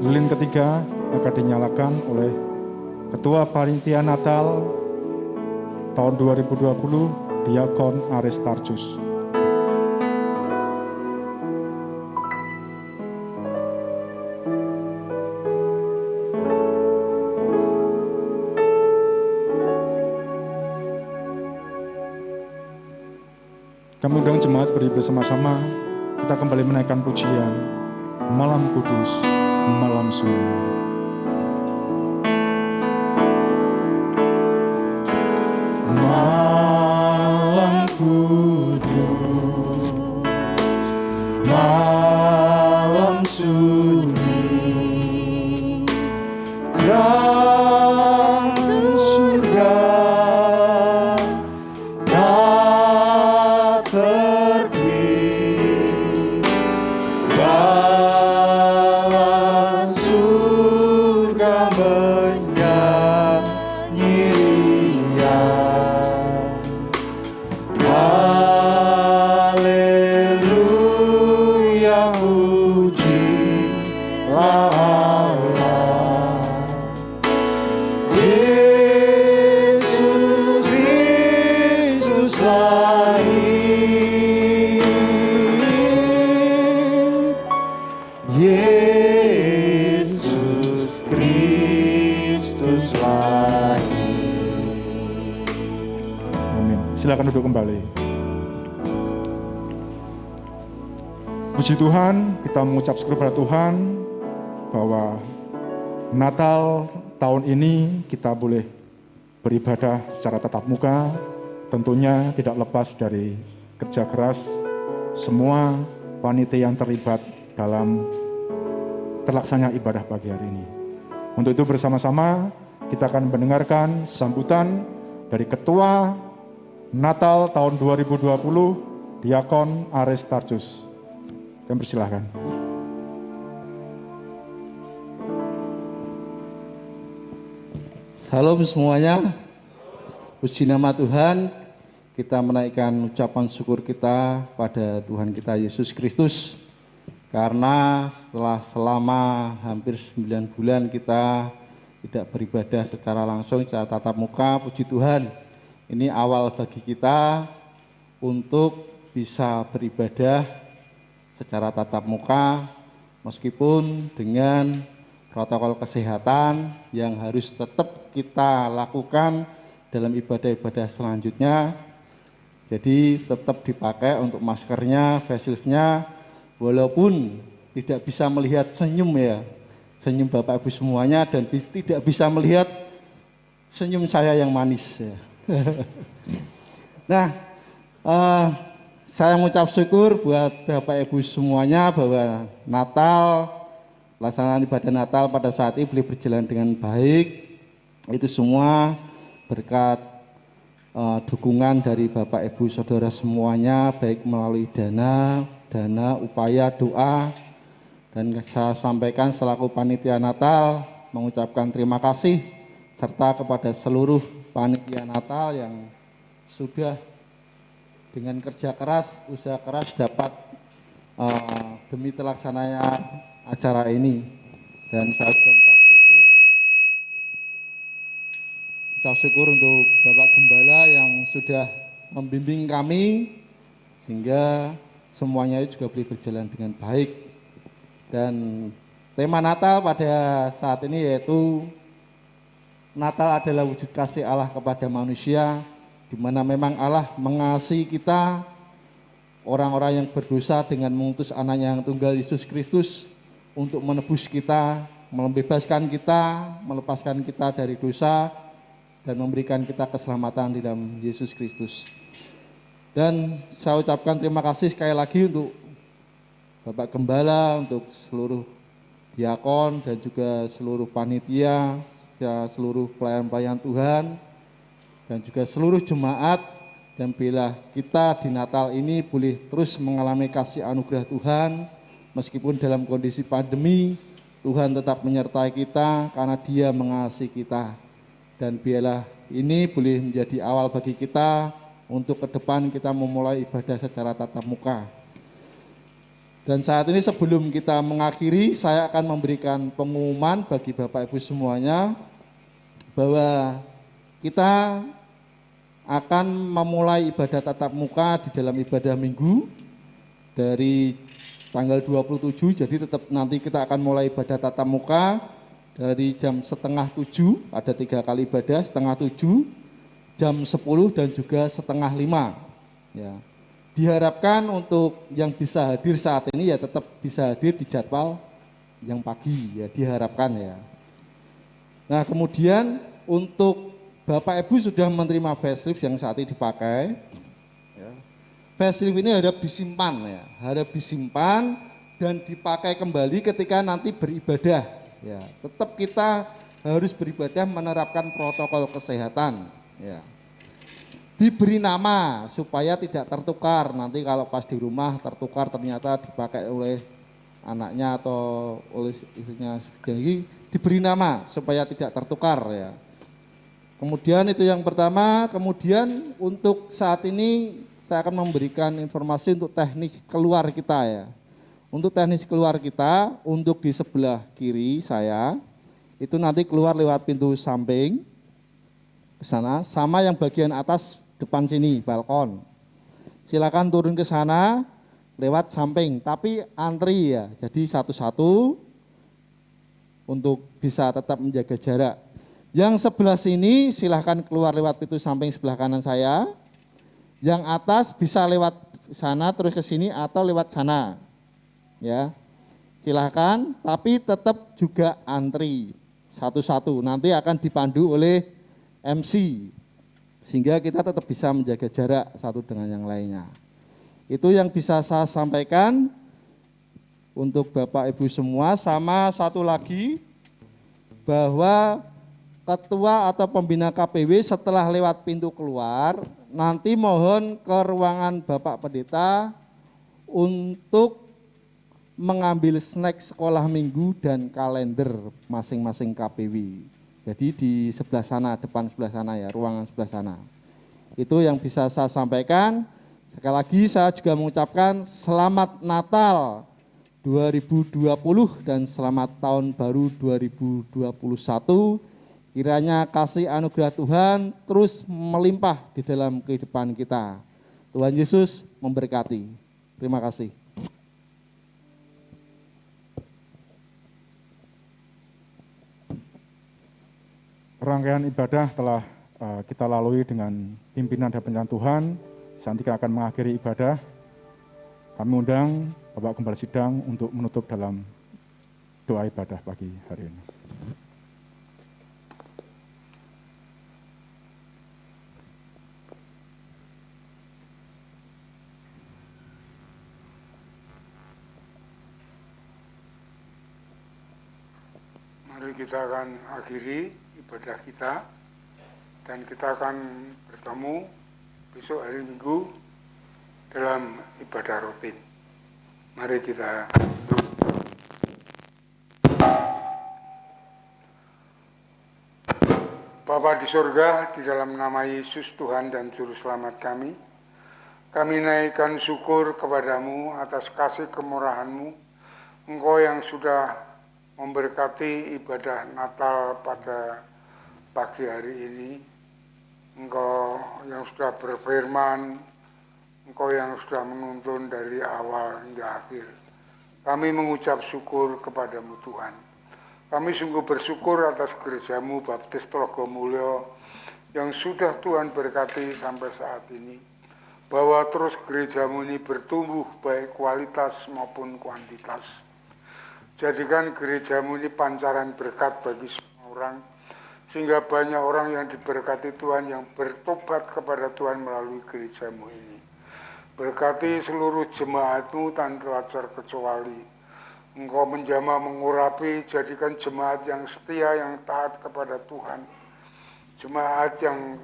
Lilin ketiga akan dinyalakan oleh Ketua Panitia Natal tahun 2020, Diakon Aristarchus. Kami undang jemaat berdiri bersama-sama, kita kembali menaikkan pujian Malam Kudus, Malam Sunyi. Malam kudus, malam sunyi, terang surga tak terbit, bala surga menyanyi riang. Haleluya, pujilah Allah. Yesus Kristus lahir. Yesus Kristus lahir. Amin. Silakan duduk kembali. Puji Tuhan, kita mengucap syukur pada Tuhan bahwa Natal tahun ini kita boleh beribadah secara tatap muka, tentunya tidak lepas dari kerja keras semua panitia yang terlibat dalam terlaksananya ibadah pagi hari ini. Untuk itu bersama-sama kita akan mendengarkan sambutan dari Ketua Natal tahun 2020, Diakon Aristarchus. Kami persilahkan. Salam semuanya, puji nama Tuhan. kita menaikkan ucapan syukur kita pada Tuhan kita Yesus Kristus. Karena setelah selama hampir 9 bulan kita tidak beribadah secara langsung, secara tatap muka, puji Tuhan, ini awal bagi kita untuk bisa beribadah secara tatap muka, meskipun dengan protokol kesehatan yang harus tetap kita lakukan dalam ibadah-ibadah selanjutnya. Jadi tetap dipakai untuk maskernya, face shield-nya, walaupun tidak bisa melihat senyum ya, senyum Bapak Ibu semuanya, dan tidak bisa melihat senyum saya yang manis ya. Nah, saya mengucap syukur buat Bapak Ibu semuanya bahwa Natal, pelaksanaan ibadah Natal pada saat ini boleh berjalan dengan baik. Itu semua berkat dukungan dari Bapak Ibu Saudara semuanya, baik melalui dana, upaya, doa. Dan saya sampaikan selaku panitia Natal mengucapkan terima kasih serta kepada seluruh panitia Natal yang sudah dengan kerja keras, usaha keras dapat demi terlaksananya acara ini. Dan saya juga ucap syukur untuk Bapak Gembala yang sudah membimbing kami sehingga semuanya juga boleh berjalan dengan baik. Dan tema Natal pada saat ini yaitu Natal adalah wujud kasih Allah kepada manusia, di mana memang Allah mengasihi kita, orang-orang yang berdosa, dengan mengutus anaknya yang tunggal Yesus Kristus untuk menebus kita, membebaskan kita, melepaskan kita dari dosa, dan memberikan kita keselamatan di dalam Yesus Kristus. Dan saya ucapkan terima kasih sekali lagi untuk Bapak Gembala, untuk seluruh diakon dan juga seluruh panitia, seluruh pelayan-pelayan Tuhan, dan juga seluruh jemaat. Dan bila kita di Natal ini boleh terus mengalami kasih anugerah Tuhan, meskipun dalam kondisi pandemi, Tuhan tetap menyertai kita karena Dia mengasihi kita. Dan biarlah ini boleh menjadi awal bagi kita untuk ke depan kita memulai ibadah secara tatap muka. Dan saat ini sebelum kita mengakhiri, saya akan memberikan pengumuman bagi Bapak Ibu semuanya bahwa kita akan memulai ibadah tatap muka di dalam ibadah minggu dari tanggal 27, jadi tetap nanti kita akan mulai ibadah tatap muka dari jam 6:30, ada 3 kali ibadah, 6:30, jam 10 dan juga 4:30 ya. Diharapkan untuk yang bisa hadir saat ini ya tetap bisa hadir di jadwal yang pagi ya, diharapkan ya. Nah, kemudian untuk Bapak Ibu sudah menerima facelift yang saat ini dipakai ya. Facelift ini harap disimpan ya, harap disimpan dan dipakai kembali ketika nanti beribadah. Ya, tetap kita harus beribadah menerapkan protokol kesehatan. Ya. Diberi nama supaya tidak tertukar. Nanti kalau pas di rumah tertukar ternyata dipakai oleh anaknya atau oleh istrinya. Jadi diberi nama supaya tidak tertukar ya. Kemudian itu yang pertama. Kemudian untuk saat ini saya akan memberikan informasi untuk teknik keluar kita ya. Untuk teknis keluar kita, untuk di sebelah kiri saya, itu nanti keluar lewat pintu samping ke sana, sama yang bagian atas depan sini, balkon. Silakan turun ke sana lewat samping, tapi antri ya, jadi satu-satu untuk bisa tetap menjaga jarak. Yang sebelah sini silahkan keluar lewat pintu samping sebelah kanan saya. Yang atas bisa lewat sana terus ke sini atau lewat sana. Ya, silahkan, tapi tetap juga antri satu-satu. Nanti akan dipandu oleh MC, sehingga kita tetap bisa menjaga jarak satu dengan yang lainnya. Itu yang bisa saya sampaikan untuk Bapak Ibu semua. Sama satu lagi, bahwa ketua atau pembina KPW setelah lewat pintu keluar, nanti mohon ke ruangan Bapak Pendeta untuk mengambil snack sekolah minggu dan kalender masing-masing KPW. Jadi di sebelah sana, depan sebelah sana ya, ruangan sebelah sana. Itu yang bisa saya sampaikan. Sekali lagi saya juga mengucapkan selamat Natal 2020 dan selamat tahun baru 2021. Kiranya kasih anugerah Tuhan terus melimpah di dalam kehidupan kita. Tuhan Yesus memberkati. Terima kasih. Rangkaian ibadah telah kita lalui dengan pimpinan dan penyertaan Tuhan. Selanjutnya akan mengakhiri ibadah. Kami undang Bapak Gembala Sidang untuk menutup dalam doa ibadah pagi hari ini. Mari kita akan akhiri ibadah kita dan kita akan bertemu besok hari Minggu dalam ibadah rutin. Mari kita Bapa di surga, di dalam nama Yesus Tuhan dan Juru Selamat kami naikkan syukur kepadamu atas kasih kemurahan-Mu. Engkau yang sudah memberkati ibadah Natal pada pagi hari ini. Engkau yang sudah berfirman, Engkau yang sudah menuntun dari awal hingga akhir. Kami mengucap syukur kepadamu Tuhan. Kami sungguh bersyukur atas gerejamu Baptis Trogomulyo yang sudah Tuhan berkati sampai saat ini. Bahwa terus gerejamu ini bertumbuh baik kualitas maupun kuantitas. Jadikan gerejamu ini pancaran berkat bagi semua orang. Sehingga banyak orang yang diberkati Tuhan yang bertobat kepada Tuhan melalui gerejamu ini. Berkati seluruh jemaat-Mu tanpa terkecuali. Engkau menjamah mengurapi, jadikan jemaat yang setia, yang taat kepada Tuhan. Jemaat yang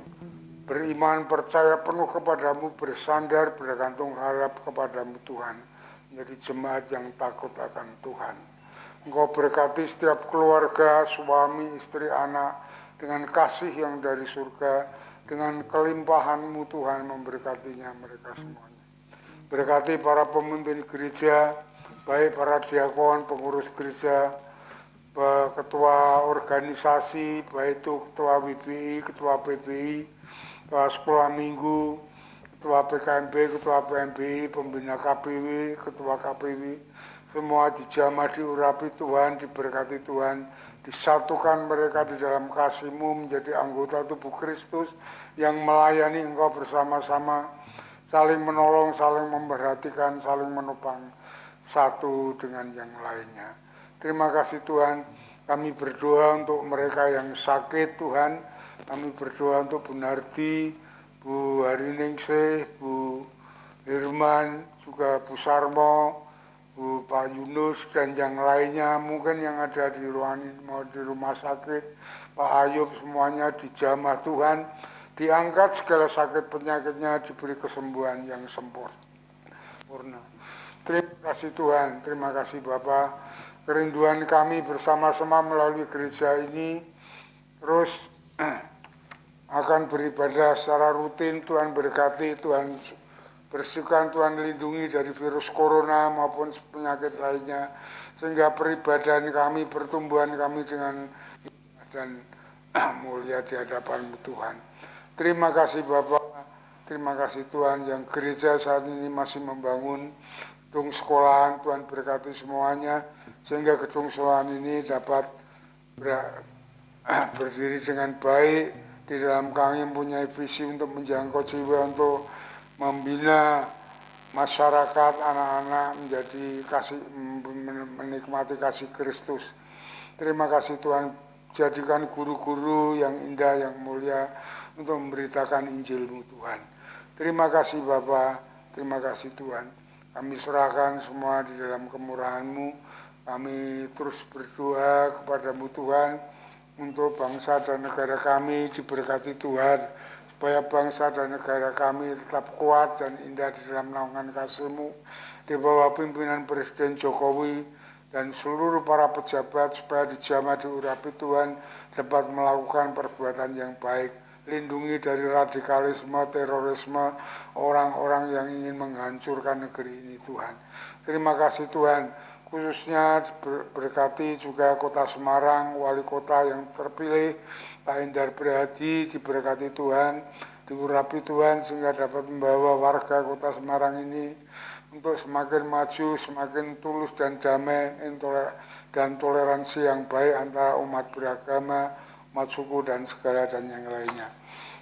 beriman, percaya penuh kepadamu, bersandar, bergantung harap kepadamu Tuhan. Menjadi jemaat yang takut akan Tuhan. Engkau berkati setiap keluarga, suami, istri, anak, dengan kasih yang dari surga, dengan kelimpahan-Mu Tuhan memberkatinya mereka semuanya. Berkati para pemimpin gereja, baik para diakon, pengurus gereja, ketua organisasi, baik itu ketua WBI, ketua PBI, ketua sekolah minggu, ketua PKMB, ketua PMBI, pembina KPW, ketua KPW, semua dijamah diurapi Tuhan, diberkati Tuhan, disatukan mereka di dalam kasih-Mu menjadi anggota tubuh Kristus yang melayani Engkau bersama-sama, saling menolong, saling memperhatikan, saling menopang satu dengan yang lainnya. Terima kasih Tuhan, kami berdoa untuk mereka yang sakit Tuhan, kami berdoa untuk Bu Nardi, Bu Hariningsih, Bu Hirman, juga Bu Sarmo, Bu Pak Yunus dan yang lainnya, mungkin yang ada di rumah sakit, Pak Ayub, semuanya dijamah Tuhan, diangkat segala sakit penyakitnya, diberi kesembuhan yang sempurna. Terima kasih Tuhan, terima kasih Bapa. Kerinduan kami bersama-sama melalui gereja ini terus akan beribadah secara rutin. Tuhan berkati, Tuhan bersihkan, Tuhan lindungi dari virus corona maupun penyakit lainnya, sehingga peribadahan kami, pertumbuhan kami dengan dan mulia di hadapan Tuhan. Terima kasih Bapak, terima kasih Tuhan yang gereja saat ini masih membangun gedung sekolahan. Tuhan berkati semuanya sehingga gedung sekolahan ini dapat berdiri dengan baik. Di dalam kami mempunyai visi untuk menjangkau jiwa, untuk membina masyarakat, anak-anak menjadi menikmati kasih Kristus. Terima kasih Tuhan, jadikan guru-guru yang indah, yang mulia untuk memberitakan Injil-Mu Tuhan. Terima kasih Bapa, terima kasih Tuhan. Kami serahkan semua di dalam kemurahan-Mu. Kami terus berdoa kepada-Mu Tuhan untuk bangsa dan negara kami diberkati Tuhan, supaya bangsa dan negara kami tetap kuat dan indah di dalam naungan kasih-Mu, di bawah pimpinan Presiden Jokowi dan seluruh para pejabat, supaya dijamah diurapi Tuhan, dapat melakukan perbuatan yang baik lindungi dari radikalisme, terorisme, orang-orang yang ingin menghancurkan negeri ini Tuhan. Terima kasih Tuhan, khususnya berkati juga Kota Semarang, wali kota yang terpilih, Pak Endar Prihadi, diberkati Tuhan, diurapi Tuhan sehingga dapat membawa warga Kota Semarang ini untuk semakin maju, semakin tulus dan damai, dan toleransi yang baik antara umat beragama, umat suku dan segala dan yang lainnya.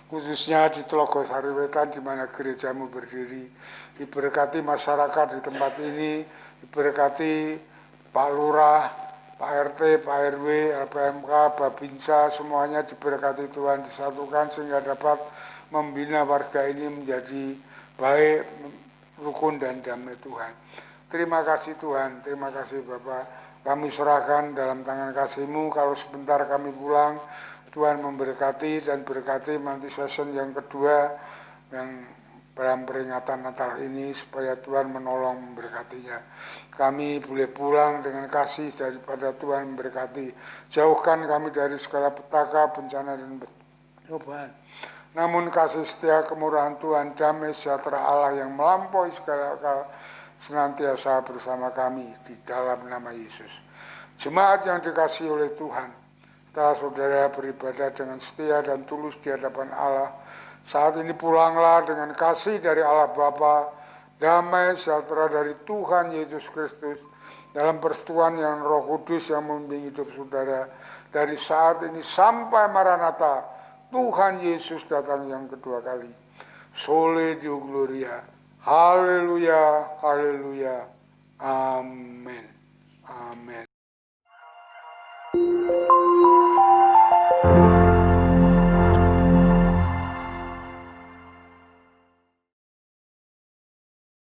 Khususnya di Tlogo Sariwetan di mana gerejamu berdiri, diberkati masyarakat di tempat ini, diberkati Pak Lurah, Pak RT, Pak RW, LPMK, Babinsa, semuanya diberkati Tuhan, disatukan sehingga dapat membina warga ini menjadi baik, rukun dan damai Tuhan. Terima kasih Tuhan, terima kasih Bapak. Kami serahkan dalam tangan kasih-Mu, kalau sebentar kami pulang, Tuhan memberkati dan berkati nanti session yang kedua yang dalam peringatan Natal ini supaya Tuhan menolong memberkatinya. Kami boleh pulang dengan kasih daripada Tuhan memberkati. Jauhkan kami dari segala petaka, bencana dan perubahan. Namun kasih setia kemurahan Tuhan, damai sejahtera Allah yang melampaui segala akal senantiasa bersama kami di dalam nama Yesus. Jemaat yang dikasihi oleh Tuhan, setelah saudara beribadah dengan setia dan tulus di hadapan Allah, saat ini pulanglah dengan kasih dari Allah Bapa, damai sejahtera dari Tuhan Yesus Kristus, dalam persekutuan yang Roh Kudus yang membimbing hidup saudara dari saat ini sampai Maranatha, Tuhan Yesus datang yang kedua kali. Soli Deo Gloria. Haleluya, haleluya. Amin. Amin.